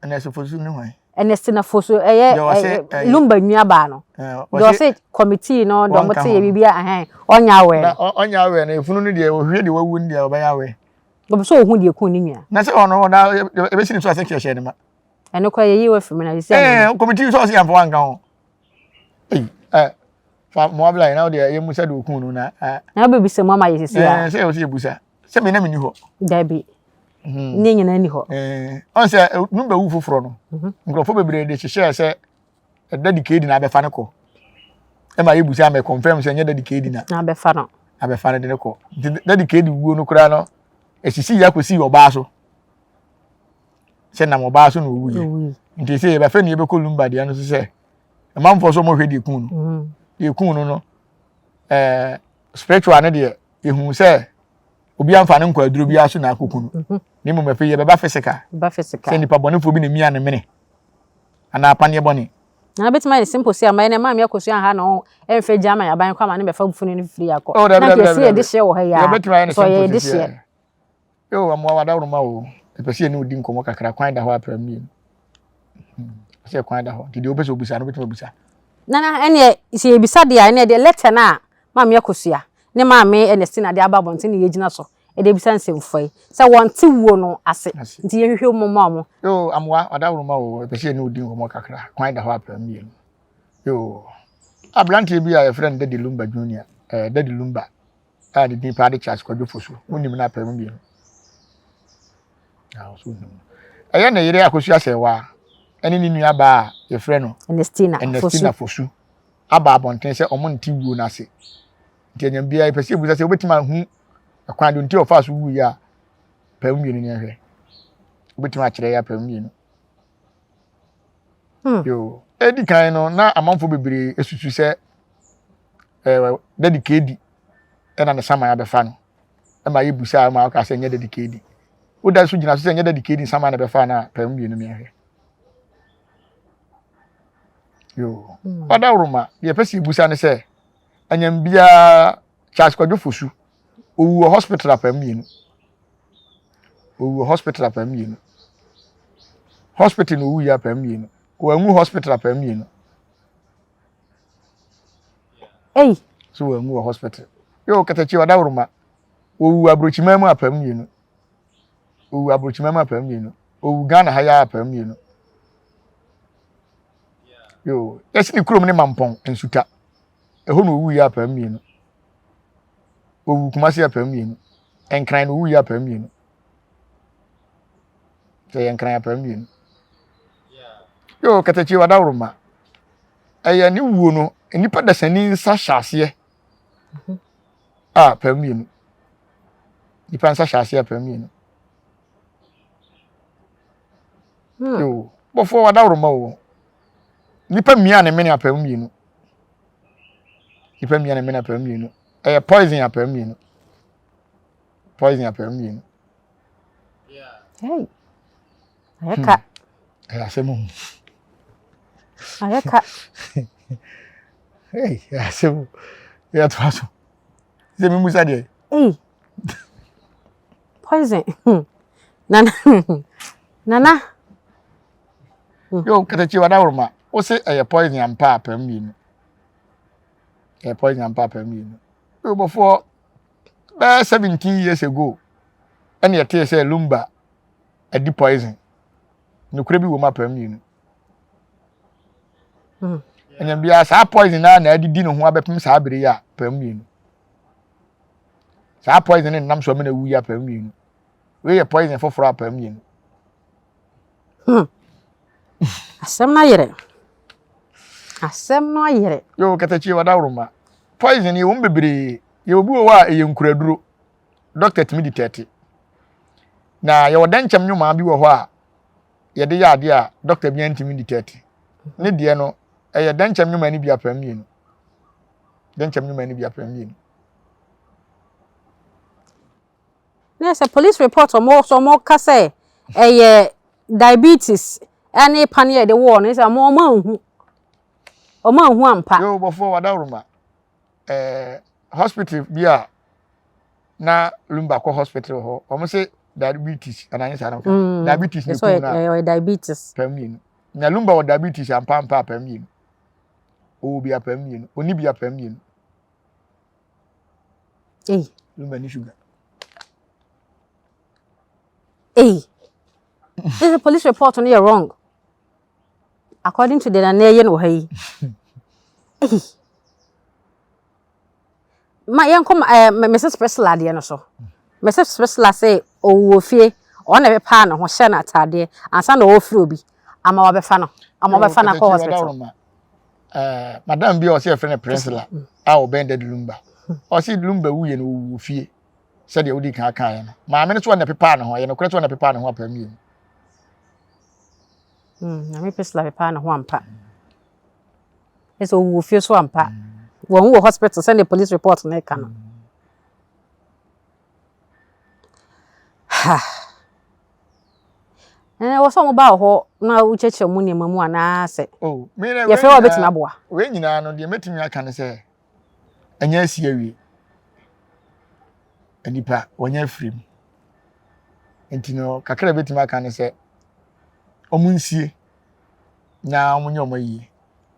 ene se fosu ni hwan ene se na fosu lumba nua ba no do se committee no do mo te bibia onya we na efunu ni de ohwe de wawu ni de obaya we go so ohun de kun ni nua na se ono na ebe sini so ase kyehye ne ma ene kwa ye we fimi na yise committee so ase amfo anka ho fa mo abla na de ye musa de okun no na be bi se mo ma yise ya se o se busa se me na me ni ho dabi ni nyina ni ho on se numba wu foforo no nkrofo bebre de hyehye se daddy kedi na be fa ne ko e ma yebusa me confirm say nya daddy KD na abefa no de ne ko daddy KD wuo no kura no esisi ya kosi oba so se na oba so no wuye nti se ba fe ne be ko Lumba'S de no so se e man fo so mo hwe de kun no de kun no spiritual ne de ehun se obi amfa ne nkwa aduro bi aso na akokunu ni mo mafe ye be ba physical se ni pa bonefo bi na mi ane mene ana apane boni na betima ni simple say amai na ma me akosu ha na emfe jama ya ban kwa ma ne be fa bufuni ni free akọ na ke se de hye wo ha ya so ye de hye yo amwa wada roma o epese ni odi nkomo kakra kwan da ho apra mi se kwan da ho ti de obese obusa no betima obusa nana ene se ebisa de ene de letter na ma me akosu ya ne ma me ene sina de ababonte ne yegina so e de bisa nsemfoi se wonte wuo no ase nti ye hwehwe mo ma mo yo amwa wada roma o epese ni odi nkomo kakra kwan da ho apra mi yo ablante bi a friend Daddy Lumba'S Junior Daddy Lumba'S a de din pa de charge kwadwo fosu unim na apra mi so no aya na yire akosu asewa ene ni nua ba ye frɛ no Ernestina fosu aba abonten sɛ ɔmo nti wuo na ase nti anyam bia ipɛsɛ ebusa sɛ obetima hu akwan do nti ofa so wu ya pam mienu ne hwɛ obetima akyerɛ ya pam mienu yo edi kan no na amanfo bebre esusu sɛ Daddy KD ɛna ne sama ya befa no ɛma yebusa ma aka sɛ nya Daddy KD oda so gina so sɛ nya Daddy KD sama na befa na pam mienu ne hwɛ yo oda roma ye pesi busa ne se anyam bia Charles kwadwo fosu owu hospital apam mienu hospital no wu ya apam mienu wangu hospital apam mienu so wangu hospital yo katachi oda roma owu abrochimam apam mienu owu Ghana ha ya apam mienu yo yesi ni krom ne mampon ensuta eho no wu ya apam mienu owu Kumasi apam mienu enkran no wu ya apam mienu te enkran apam mienu yo katachi wada roma aya ni wuo no nipa dasani nsa hyase apam mienu nipa nsa hyase apam mienu yo bofo wada roma wo nipa mia ne mene apam mienu poison apam mienu hey ayaka asemu ayaka hey asemu ya twaso ze mi musa de poison nana yo katachi wada roma o se poison ampa apam mienu yo before 17 years ago and you tell say Lumba'S a deep poison no kure bi wo ma apam mienu anyam bia sa poison na adidi no ho abepem sa abere ya apam mienu sa poison nam so me na wu ya apam mienu we ye poison for apam mienu asem na yere yo katachi wada roma poison ye wo bebre ye obi wo a ye nkuraduro doctor timi detect na ye wodan kyam nwuma bi wo ho a ye de ya ade a doctor bi antimi detect ne de no ye dan kyam nwuma ni bi apam mienu na say police report mo ka say diabetes any panier de war no say mo manhu ampa yo before wada roma hospital bia na Lumba'S hospital ho omo say diabetes ananye sa na diabetes ni ku na diabetes apam mienu na Lumba'S diabetes ampa apam mienu o bi apam mienu oni bi apam mienu Lumba'S ni sugar this police report on you wrong according to the nanaye no hayi ma yankom Mrs. Special ade no so Mrs. Special say owo fie o na be pa na ho hye na atade ansa na o firi obi ama wa be fa no ama be fa na ko hospital madam bi o se friend Prince a o bend the Lumba o se Lumba wuye no wu fie se de odi kan kan ya no ma me no so na pepa na ho ye no kure so na pepa na ho apam na me pesla pepa na ho ampa eso wu fie so ampa won wo hospital send the police report na ka no ha wo so mo ba ho na ucheche mu ne mamu ana se ye fe wo betima boa we nyina no de metimi aka ne se anya asi awie anipa wonya frim entino kakra betima aka ne se omunsie na omunye omayi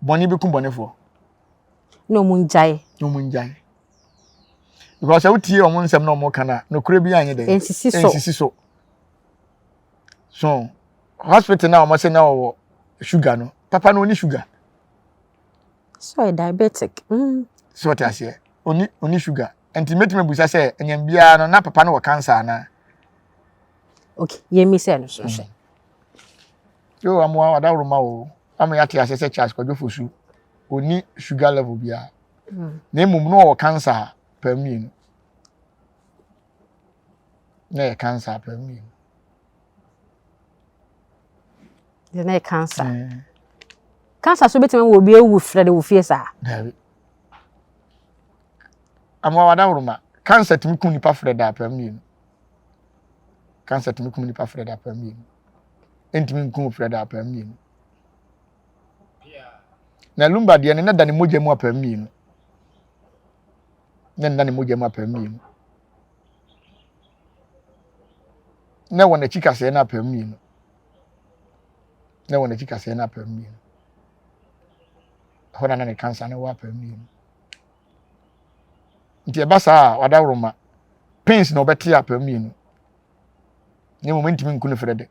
boni be kumbonefo no munjai because awutie omun nsem na omo kana no kure bi anye de ensisi so hospital na omo se na wo sugar no papa no oni sugar so diabetic so what ase oni sugar enti metime busa se enyam bia no na papa no wo cancer na okay yemi se no so yo amwa wadawruma o ama yate ase se charge kwadwo fosu oni sugar level bia na emum no wo cancer permin na cancer permin na cancer cancer so betima wo bi ewu frede wo fie sa dawe amwa wadawruma cancer timi kun nipa frede permin cancer timi kun nipa frede permin entimi kun frede permin na Lumba de na dane moja mu apammi no na dane moja mu apammi na wona chika se na apammi no na wona chika se na apammi no hona na ne cancer na wa apammi no nti e basa wadawroma pains na obeti apammi no ne momenti min kunu frede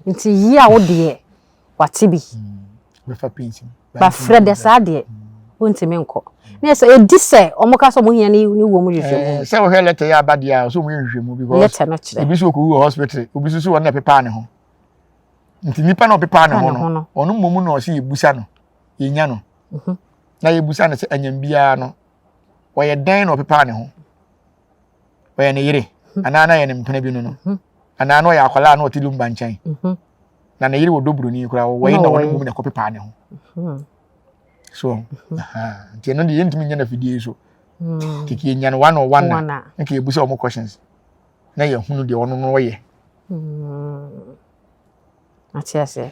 nti yi a wo de watibi be fa pains ba frede sa de wontimi nko na se edi se omoka so mo hia ni wo mu hwehwemu se wo he letter ya abadia so mo hwehwemu because letter no kire obi so ko wo hospital obi so wona pepa ne ho nti nipa na pepa ne ho no onu momu na o se yebusa no yenya no na yebusa ne se anyam bia no wo ye dan na pepa ne ho wo ye ne yire ana na ye ne mpena bi no ana no ya akwala na o ti Lumba nchan na ne yire wo dobroni kura wo ye na wo momu na ko pepa ne ho so nti no de yentimi nya na fidie so kiki nya no 101 na nke ebusa omo questions na ye hunu de ono no wo ye atiase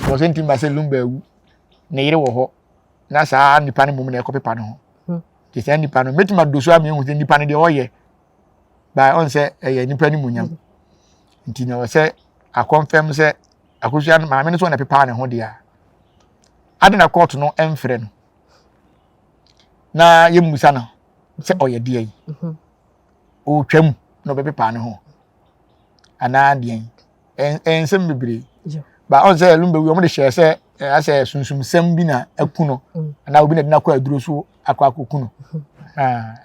wo senti ba se Lumba ewu na yire wo ho na saa nipa ne mum na ekopepa ne ho ti se nipa no metima doso am ehu se nipa ne de wo ye ba on se ye nipa ni munyam nti na wo se a confirm se akosia ma me no so na pepa ne ho de a ade na court no emfre no na yemusa no se oye de yi o twam no be pepa ne ho ana de yi ensem bebre ba on say Lumba wi o mo de share say ase sunsum sem bi na akuno ana obi na de na kwa aduro so akwa akuno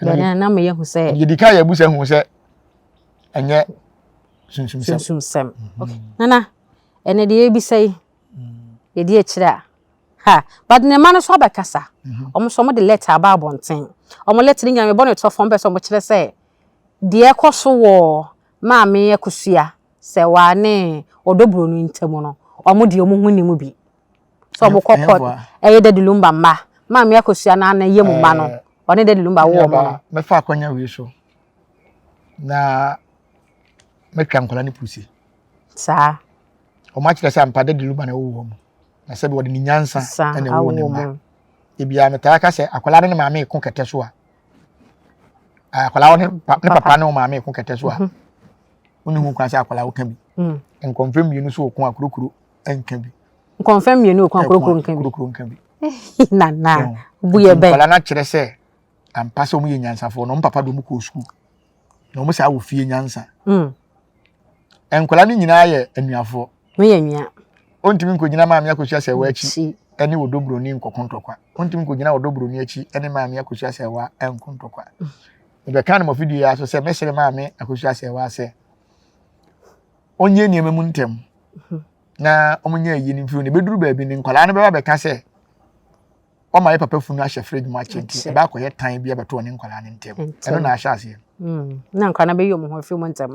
na me yehu say yedika ya busa hu say enye sunsum sem okay nana ene de ebi say ye de akira ha but ne ma no so abekasa omo so mo de letter aba abonten omo letter nya me bo no to fon be so mo kire say de ekoso wo ma me akusua se wa ne odobro no ntemu no omo de omo hu ni mu bi so omo kokko eye de Lumba ma me akusua na na yemu ma no one de Lumba wo mo me fa akwanya wi so na me twa nkola ni pusi sa o ma kire say ampa de Lumba na wo mo na se be wo de nyansa ene wo ne ma e bia me ta ka se akola ne ma me ko kete so a akola ne papa ne ma me ko kete so a oni hu kwa se akola wo kan bi en confirm yenu so ko akurukuru en kan bi confirm yenu ko akurukuru kan bi na buye be akola na kire se ampa se o mu ye nyansa fo no papa do mu ko school no mu sa wo fie nyansa enkola ni nyina ye anuafo me ye nua ontimi nko nyina maami akosia se wa achi ene wodobro ni nkokontokwa ontimi nko nyina wodobro ni achi ene maami akosia se wa enkontokwa ebe kan mo video ya so se mesere maami akosia se wa se onye niema mu ntem na omunya yi ni mfi ne beduru baabi ne nkwala no beba beka se o ma ye papa funu ahye fridge ma chenti e ba ko ye tan bia beto ne nkwala ne ntem eno na ahye ase na nkwana be yom ho fi mo ntem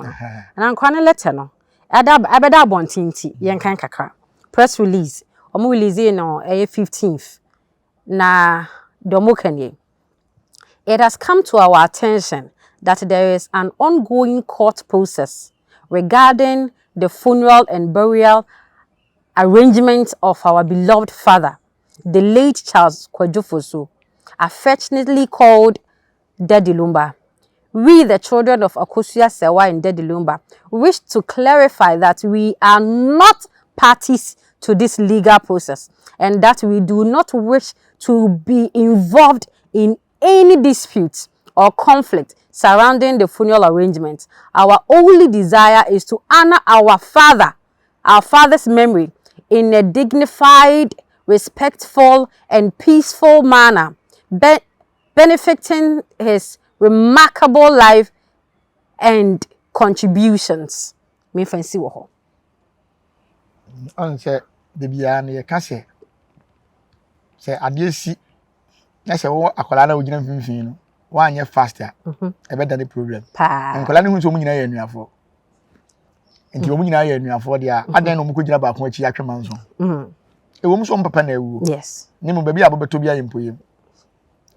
na nkwana letter no abeda abontinti yen kan kakra press release omo release no 15th na domokanye. It has come to our attention that there is an ongoing court process regarding the funeral and burial arrangements of our beloved father, the late Charles Kwajufosu, affectionately called Daddy Lumba. We, the children of Akosia Sewa and Daddy Lumba, wish to clarify that we are not parties to this legal process and that we do not wish to be involved in any dispute or conflict surrounding the funeral arrangements. Our only desire is to honor our father's memory in a dignified, respectful, and peaceful manner, benefiting his remarkable life and contributions. Me fancy wo. On say the bia na ye ka se adesi na se wo akola na ogina mfimfin no wa anye faster e be the problem nkola ne hu so mu nyina ye anuafo enti wo mu nyina ye anuafo dia adan no mu ko gina ba ko achi atwema nso e wo mu so mpapa na ewu yes ne mu ba bia bobeto bia yempoyem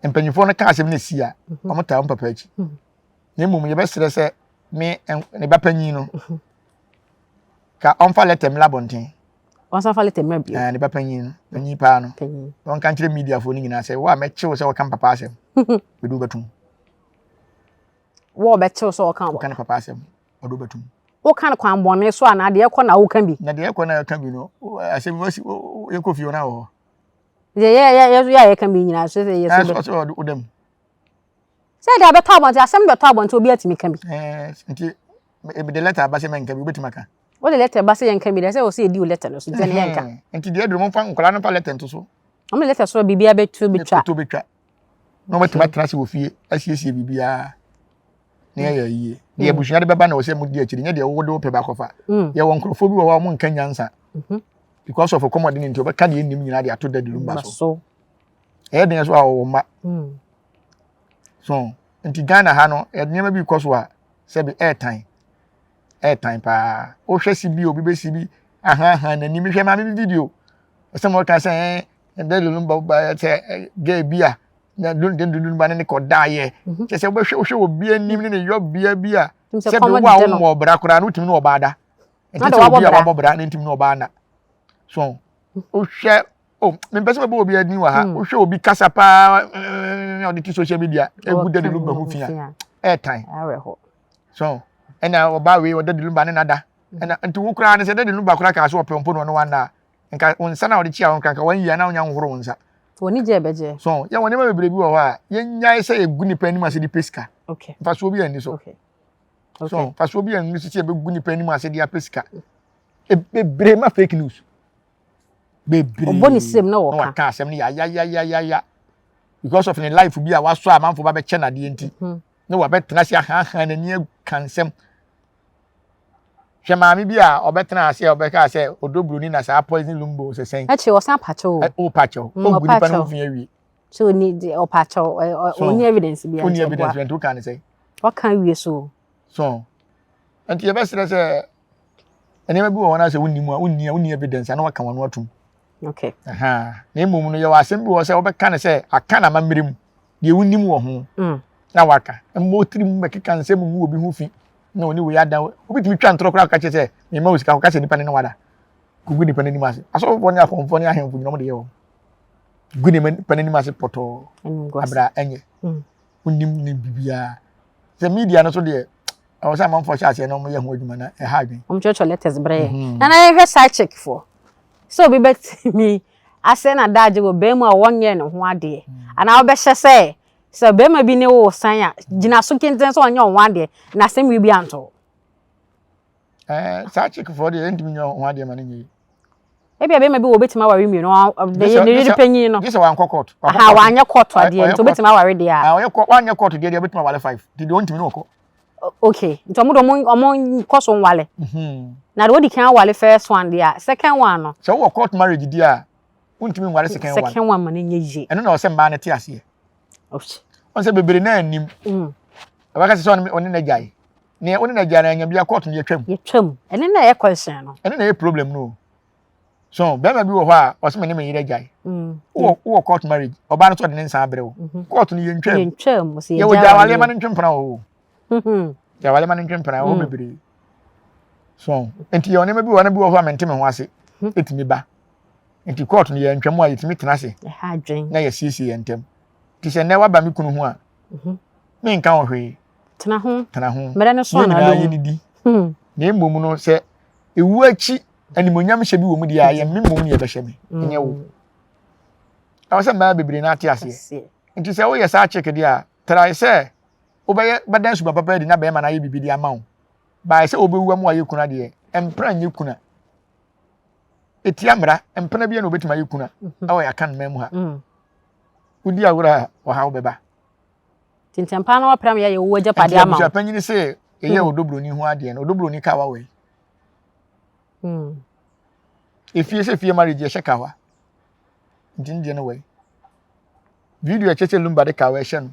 empanyifo no ka asem na sia o mo ta mpapa achi ne mu ye be sere se me ne ba panyin no ka on fa letem labonten on sa fa letem ma bio ne ba panyin pa no on kan kire media fo ni nyina se wa me chew se wo kan papa asem we do betum wo be chew se wo kan papa asem we do betum wo kan kwan bone so ana de ekọ na wo kan bi na de ekọ na kan bi no asem wo ye ko fi ona wo ye kan bi nyina so se ye so do dem se da be ta bonte asem be ta bonte obi atimi kan bi nti e be de letter ba se men kan bi betima kan wo de letter ba se yen kan bi de se wo se di letter no so je ne yen kan nti de edru mo fa nkola no fa letter nto so o me letter so bibia be tu bi twa no betima trase wo fie asiesie bibia ne ya yie ne ebusuade beba na wo se mu di akiri nya de wo de wo pe ba kofa ye won krofo bi wo wa mo nkan nyansa because of commodity nti obeka de enim nyina de ato Daddy Lumba so e de so awo ma so nti Ghana ha no e nyema bi koso a se bi airtime pa o hwe si bi obi be si bi aha na ni mi hwe ma mi video se mo ka se Daddy Lumba ba se ge bia na dun ba ne ko dae se wo hwe obi anim ne yo bia se bi wa wo mo bra kora no timi no obada nti se obi a wa bra ne timi no obana so o hwe me pese be obi adin wa ha o hwe obi kasa pa on the social media egu Daddy Lumba hu fia airtime areho so ena oba we Daddy Lumba ne nada ena nti wo kura ne se Daddy Lumba kura ka so opempo no wana nka onsa na wo de chia won kanka wan yia na wonya nhoro onsa woni je beje so ya woni ma bebre bi wo ho a yenya se egu nipa ni ma se di pesika okay fa so obi ani so okay so fa so obi ani so se be gu nipa ni ma se di pesika e bebre ma fake news bebre oboni sem na wo ka asem ni ya because of the life bi a waso a manfo ba be che na de enti ne wa betena sia ha na ni kansem hwema mi bi a obetena ase obeka ase odobru ni na sa poison lumbo se sen achi wo san pacho o pacho o gudi pa no fia wi so ni o pacho oni evidence bi oni evidence wen to kan say what can we so anti e be se enema bi wo na se wonni evidence ana waka wonu atum okay aha na emom no ye wa asem bi wo se obeka ne se aka na mamrem de wonnim wo ho na waka mo tirim mekeka nsem mu obi hu fi na oni we ada obi timi twa ntro kra ka che se me ma usika ka che nipa ne wada gugu nipa ne nimase aso woni akonfo ne ahemfu nyom de ye wo gugu nipa ne nimase poto abra enye wonnim ne bibia se media no so de o sa man fo sha se no mo ye ho adwuma na e ha adwen church letters bre na na ye side check for so be bet me ase na daje go be mu a wonye ne ho ade ana wo be hye se be ma bi ne wo san a gina so kenten so onye ho ade na sem wi bi anto side check for the end mi ho ade ma ne nyi e be ma bi wo betima ware mi no de ne panyin no gisa wan court ha wanye court ade nto betima ware de a wanye court de betima wale 5 de won timi no ko Okay. Nti omo koso nwale. Na do di kan wale first one there. Second one no. So wo court marriage di a untimi nwale second one. Second one man nye ye. Eno na o se mba na te ase. Okay. On se bebere na anim. Abaka se so oni na jai. Ne oni na jai na anya bia court no ye twam. Ye twam. Ene na ye question no. Ene na ye problem no. So be ma bi wo ho a o se me ne me yire jai. Wo court marriage. Oba no so de ne nsa abere wo. Court no ye ntwam. Ye ntwam se ye. Ye wo jawale ma ne ntwempra wo. Jawale ma ne ntwempra wo bebere. So, enti ye onema bi wo na bi wo ho amente me ho ase. Etimi ba. Enti court no ye ntwam a yetimi tena ase. Ha dwen. Na ye siesie ye ntem. Ti se ne wa ba mi kunu ho a. Me nka wo hwe. Tena ho. Mere ne so na ye ni di. Na emom no se ewu achi animonyam hye bi wo mu di a ye memom ne ye be hye me. Enye wo. Awo se mba bebere na ate ase. Enti se wo ye sa check di a, try se obeye badan suba papa di na be ma na ye bibidi ama wo. Ba se obewu am wa ye kuna de empra nye kuna. Eti amra empna bia na obetima ye kuna. Awo ya kan memu ha. Udi awura wa ha obeba. Tintempa na wapram ye wo agya pade ama. Ya panyini se eye odobroni ho ade na odobroni ka wa we. Efie se fie marriage ye sheka wa. Ndinde na we. Video cheche Lumba de ka we hye no.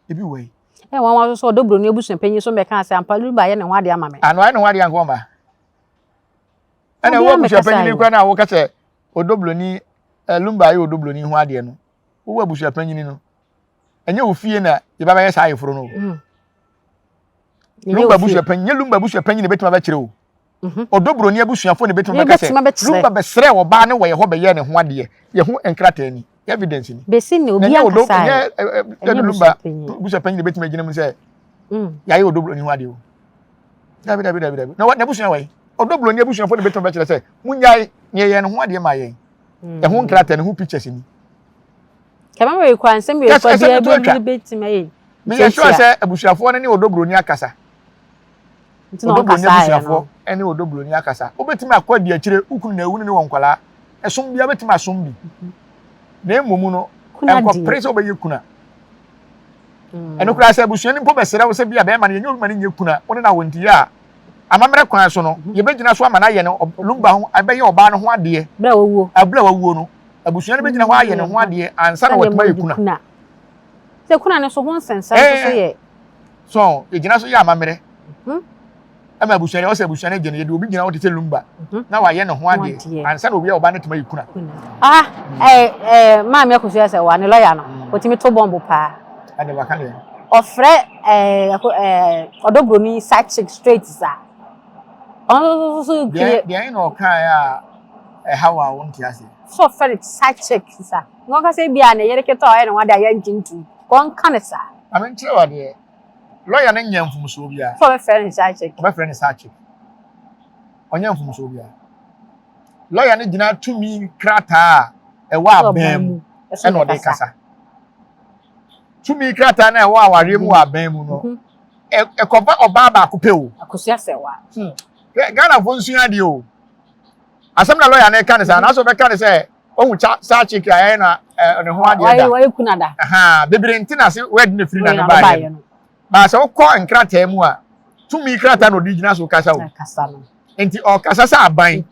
Ebi we. Wan so odobroni ebusu panyin so meka ase ampa Lumba ye ne ho ade ama me. Ano ai ne ho ade anko ma. Ana wo busu panyin kwa na wo ka se odobroni Lumba ye odobroni ho ade no. Wo abusu panyin no. Enye wo fie na ye baba ye sa ayeforo no. Lumba busu panyin, Lumba busu panyin ne betima ba kire wo. Odobroni abusuafo ne betima ba ka se Lumba be sere wo ba ne wo ye ho be ye ne ho ade ye ho enkrata ani evidence ni. Be sin ne obi akasa. Lumba busu panyin ne betima gina mu se ya ye odobroni ho ade wo. Dabi. Na what abusuan we? Odobroni abusuafo ne betima ba kire se munyai ne ye ne ho ade ma ye. Ye ho enkrata ne ho pictures ni. Kama we kwa nsem we kwa dia betima ye. Me ye sure say abusuafo ne odobroni akasa. Odobroni abusuafo ene odobroni akasa. Obetima akwadi akire ukunu na ewu ne wonkwala. Esom bia betima asom bi. Na emomu no enko prese obaye kuna. Eno kura say abusuani mpo besere wo se bia be ma ne yenyo ma ne nye kuna. Woni na wonti ya amamere kwan so no ye begina so ama na ye no Lumba ho abaye oba no ho ade. Bra wawuo. Abra wawuo no. Abusuani begina ho aye ne ho ade ansa na watuma ye kuna. Se kuna ne so ho nsensa so ye. So, e gina so ye amamere. Ama abusuani o se abusuani gene ye de obi gina wo te Lumba. Na wa ye ne ho ade ansa na obi oba ne tuma ye kuna. Maami akosu ase wa ne lawyer no. Otimi to bombo pa. Ade wa kan le. Ofre odobroni side chick straight sa. So dia no kan ya how I want to say. So ofre side chick sa. Ngo ka se bia ne yere keto aye ne wa da ya ntintu. Kon kan sa. Amentre wa de. Lawyer na nyamfum so bia. So be friend side chick. Be friend side chick. Onyamfum so bia. Lawyer na gina tumi krata ewa abem e no de kasa. Tumi krata na ewa aware mu abem mu no. E koba oba ba ko pe o. Akosu ase wa. Ghana fo nsuya de o. Asem na lawyer na kan sa na so be kan say ohu side chick aye na ne ho ade da. Why kuna da. Bebere ntina se wed ne free na ne ba ye. Ba se ko enkrata mu a tumi krata no digina so kasa o. Kasa no. Enti o kasa sa aban.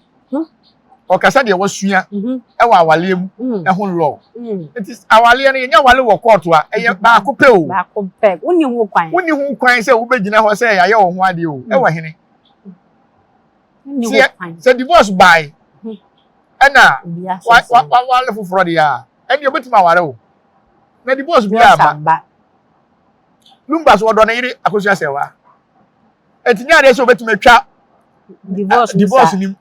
O kasa de wasua e wa awale mu e ho law. Enti awale no nya wale wo court a e ba ko pe o. Ba ko pe. Woni hu kwan. Woni hu kwan se wo begina ho se ya ye wo ho ade o. E wa hene. Se divorce by. Ena wa le fufuro de ya. Eni obetima ware o. Na divorce bi aba. Lumba'S wo do na yire akosu asewa. Etinya de se obetima twa divorce ni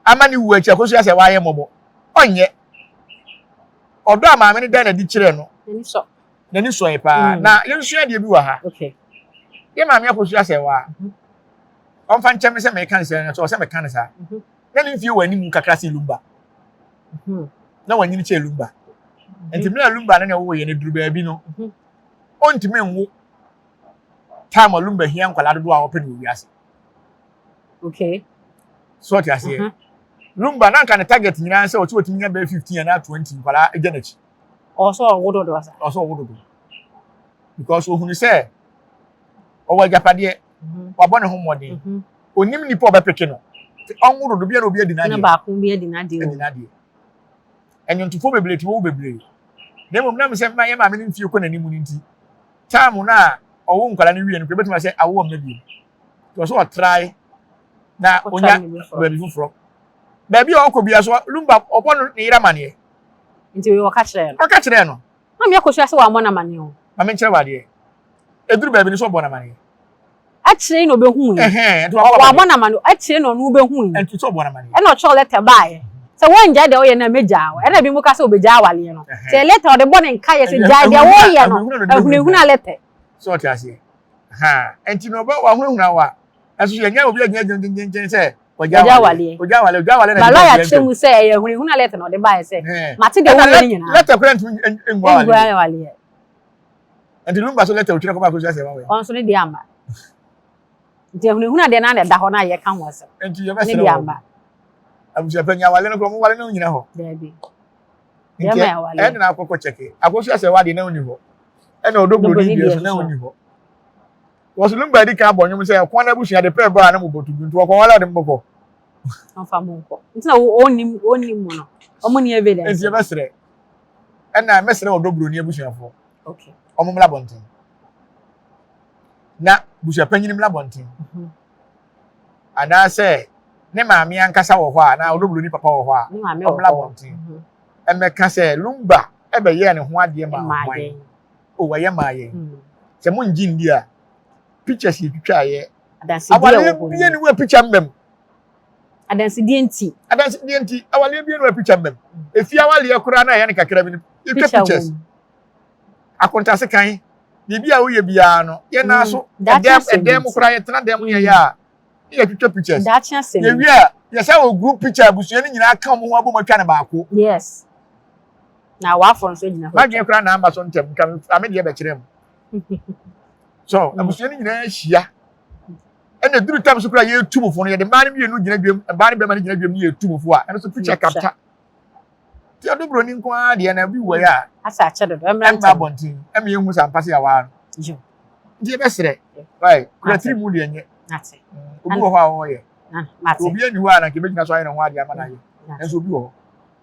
amani wu achi akosu asewa ye mobo. Onye. Odo amaame ne da na di kire no. Nani so ye pa. Na ye nsuya de bi wa ha. Okay. Ye maame akosu asewa. Onfa ncheme se me kan se no so se me kan sa. Na ni fie wani mu kakra se Lumba. Na wani ni che Lumba. Enti me Lumba na wo ye ne duru ba bi no. Ontime nwo. Time Lumba hia nkwala dodo a wo pe no wiase. Okay. So what you say? Lumba na kan target nyina se o ti otimi nya be 15 na 20 nkwala egenachi. Also wodo do asa. Also wodo do. Because ohunu say owa japade wabone ho modin onim nipa obepeke no onwuro do bia na obi adina na ba ko bi adina de enyuntufo bebre ti wo bebre na mom na me se ma ye ma me nfie ko nani mu nti time na owo nkwala ne wie no betuma se awo am na bi to so try na onya baby fufuro baby o ko bia so lumba obo no ne yira mane nti we waka kire no na me akosu ase wa mo na mane o ma me kire wade eduru baby ni so obo na mane a kire no be hu wa mo na mane a kire no no be hu enti so obo na mane e no cho letter bae se wonja de o ye na meja e na bi mu ka se obeja awale no se letter o de bo ne nka ye se ja de wo ye no ehunehuna letter so ti ase enti no ba wa hunehuna wa aso ye nya obi agyen se oja wale na ba lawyer chemu se ye ehunehuna letter no de bae se mate de wo ye nyina letter kura ntu engwa wale enti Lumba'S so letter o kira ko ba ko ase wa we on so ne di amba nti ehunehuna de na da ho na ye kan wo se enti ye ba se di amba abuja penya wale no ko mo wale no nyina ho debi ya ma wale e na akoko cheke akosu ase wade na oni ho e na odogbo ni bi so na oni ho wosu Lumba'S di ka abonyo se ko na busu ya de pe ba na mo botugu ntu ko wale de mboko anfa mo nko nti na oni mu no omo ni evidence enti ye besre e na mesre odogbo ni abusu afo okay omo mla bonten na busu panyini mla bonten ana se ne maami ankasa wo ho a na odobulu ni papa wo ho a omla bontin emeka se Lumba'S ebe ye ne ho ade ma hwan o wa ye ma ye se mo ngi ndi a pictures yi twitwa ye awale bie ni we picture mbem adansi die nti awale bie ni we picture mbem efi awale ye kura na ye ne kakra bi ni pictures akonta se kan bibia wo ye bia no ye na so edem kura ye tena dem ye ya ye picture pictures that chance ye wi a ye say o group picture abusu ni nyina ka mo ho abo matwa ne baako yes na wa for so nyina ma dwen kura na amba so ntem kam ame de be kire mu so abusu ni nyina hia ene duru tam so kura ye tumufo no ye de ma ne mienu gyina dwem ba ne be ma ne gyina dwem ni ye tumufo a ene so picture capture ti adobro ni nko a de na bi wo ya asa ache do emra bontin eme ye hu sampase ya wa jo die be sere right kura 3 mu de nye nate obi wo ho a wo ye mate obi ani ho a na ke begina so aye na ho ade ama na ye enso obi wo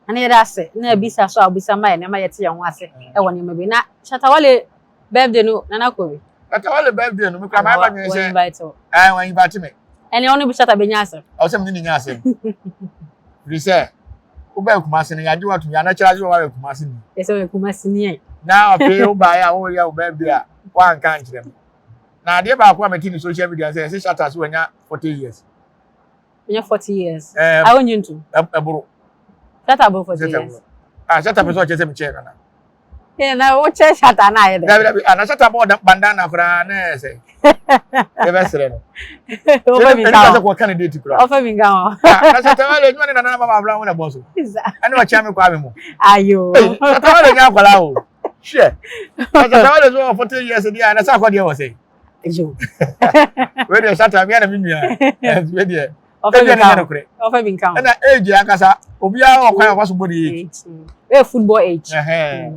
ana ye da se na bisa so abisa ma ye na ma ye te ye ho ase e woni ma bi na Shatawale birthday no na nakobi Shatawale birthday no me kra ma ba nwe se wan invite me ene onu bi Shata benya ase o se me ni nya ase reset o ba Kumasi ni yaje watu ya natural jo wa Kumasi ni ese we Kumasi ni na ope o ba ya o ya o birthday a wa nka nkire me na de ba ko ameti ni social media say Shata so wanya 40 years nya 40 years I want you to eburu Shata about 40 years Shata person che se me che na na o che Shata na ye de ana Shata bo bandana kura na say e be sere no o fa mi ka ko candidate kura o fa mi ga o na Shatawale nyone na mama abla wona boso ani wa cha me kwa me mo ayo Shatawale nya kwala o she Shatawale so 40 years dia na sa kwa dia wo say jo we dey Shata me na me nua we dey of a income na age akasa obi a okwan akwaso body age football age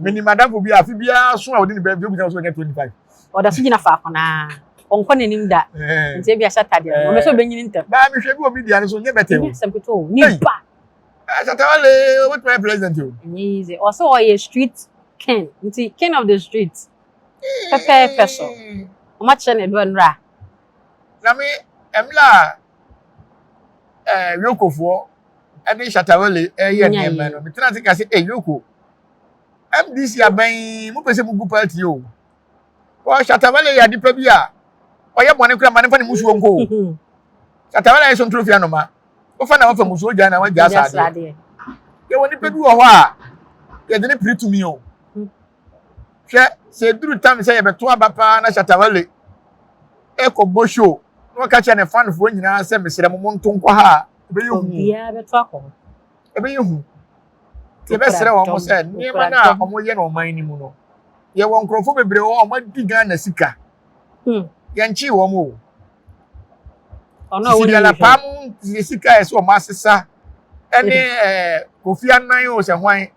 mini madam obi a fi bia so a wodi ni be obi so 25 o da so gina fa akona onko nenim da nti bia Shata dia o me so benyini ntem ba mi hwe bi obi dia so nye bete o sempeto ni ba Shatawale what my president o easy also o street king nti king of the street pepe so o ma che ne do nra na me emla Yokofo ene Shatawale ye nema no mitena tika se Yoko MDC aban mu pese mu gu party o Shatawale ya dipa bi a oye bone kura mane fa ne musuo nko Shatawale ye so trophy anoma o fa na wa fa musuo ja na wa ja asade ye woni pe bi wo ho a ye de ne pritu mi o hwe se duru tam se ye beto abapa na Shatawale e ko bo show no ka che ne fan fo nyina se mesere mo ntonko ha ebe yehu bia beto akọ ebe yehu te be sere wo mo se ni ma na omo ye no man ni mu no ye won krofo bebre wo mo di Ghana sika ye nchi wo mo ono wo ni la pam sika e so mo asesa ene Kofi Anan o se hwan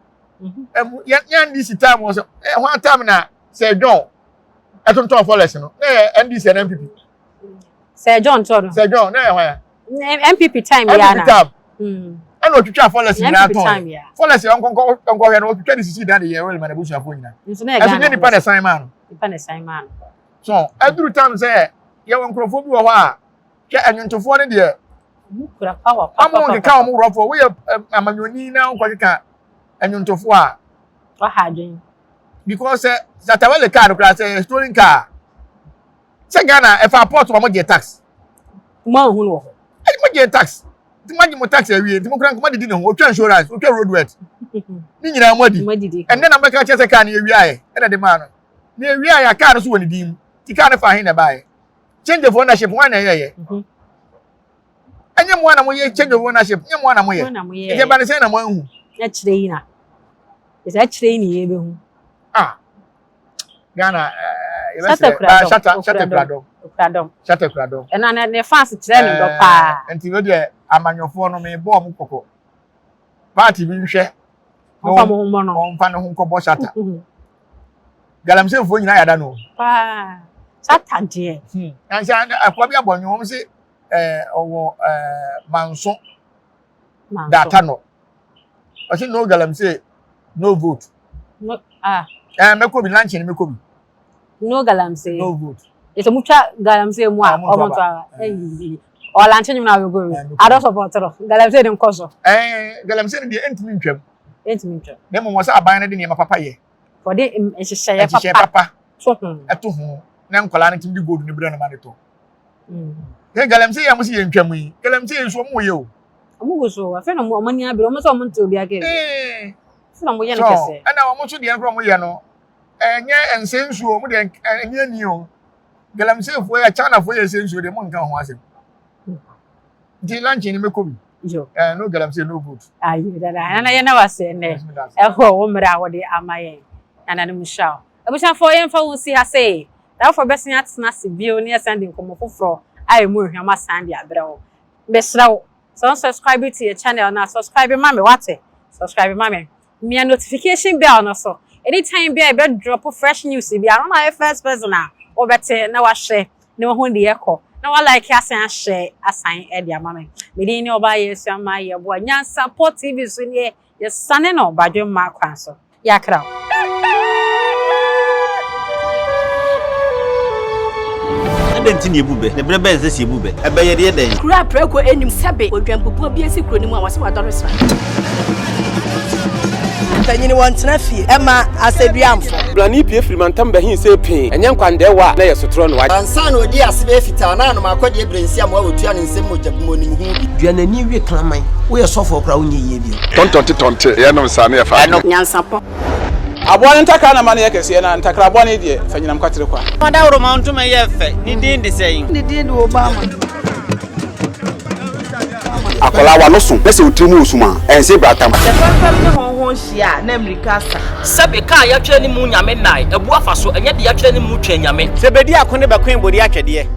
ya ndi sita mo so hwan tam na se John Etonto Forest no. Na NDC and MPP. Sir John Tono. Sir John, na why? MPP time ya na. Ano twitwa Forest na to. Forest onko hwe no twitwa disisi dan de ye wel ma na busu afo nyina. Nso ne nipa na sign man. Nipa na sign man. So, every time say ye won krofo bi wo ho a ke anwontofo ne de mukura power. Amo nke ka mo rofo we amanyoni na nkwa anwontofo a wa hadwen. Because Zatawele car no say stolen car. Say Ghana if port mo get tax. Mo hu no. Mo get tax. Ti mo tax awie, ti mo kran ko di ne ho, o twa insurance, o twa road worth. Ni nyina mo di. And then am ka che car na awie aye, e na de ma no. Na awie aye car no so woni dim. Ti car no fa hin na bae. Change of ownership one na ye. Anya mo na mo ye change of ownership, nya mo na mo ye. E je ba ne say na mo hu. Ya kire yi na. Is a kire ni ye be hu. Ghana, Shut up. And I ne fans training do pa. Enti we de amanyofo no me bo mo kokko. Party bi nhwe. On fa no ho nkobọ shata. Galamse fo nyina yada no. Pa. Shata de. Ansa akwa bi abonyo mo se owo manso. Data no. O se no galamse no vote. No Mekobi lunch ni mekobi. No galamse. No vote. It's a mucha galamse mo a omo to o lunch ni na we go. I don't support ro. Galamse dem koso. Galamse ni de entimi ntwam. Dem mo se aban na de ne papa ye. For de ehye papa. Eto ho. Na nkola na tim di gold ni bra na ma de to. Galamse ya mo se ye ntwam yi. Galamse ye so mo ye o. Omo go so. Afa na mo mani abiro mo so mo nto obi ake. Sina mo ye no kese. Ana mo so de en mo ye no. Enye ensensuo mo de enye ni o. Galamse fo ya China fo ye ensensuo de mo nka ho asem. Di lunch ni mekobi. Jo. No galamse no good. Ayi dada. Na ye na wase ne. Ho wo mra wo de amaye. Ana no musha. Abusha fo ye mfa wo si ha say. Da fo besin atena se bio ne sending komo foforo. Ayi mo hwama sande abrao. Besra wo. So subscribe to your channel now. Subscribe mama wate. Subscribe mama. Me notification bell no so. Anytime be I be drop fresh news be I don't know first person na o bete na wa share na ho de ekọ na wa like asan share asan e de mama me din ni oba yesu ama ye bo Nyansapo TV so ne ye sane no badwe ma kwan so ya kra Adenti ni ebube ne brebe eze si ebube ebe ye de den kura preko enim sebe odwampopo bi esi kro ni mu a wase wadore sra Tanyini wantena fie ema aseduamfo Blani pie frimantam behin se pin enye nkwandewa na yesotro no wa ansa na odi asebe fita na no makode ebrensi am wa otua ne nsem mojabmo ni hu duanani wie klaman wo ye sofo kra wonye ye bio tontonte ye no nsa na ye fa Nyansapo abon ntakra na mane ye kese na ntakra abon ne de fanyinam kwatere kwa Wada ma ntoma ye fe ni din de seyin ni din de Obama Akola wa no so pese otrimu osuma ense bratam se fanfam ne honhon hia na America sa sebe ka ya twa ni mu nyame nai ebu afa so enye de ya twa ni mu twa nyame sebedi akone bekwen bodi atwede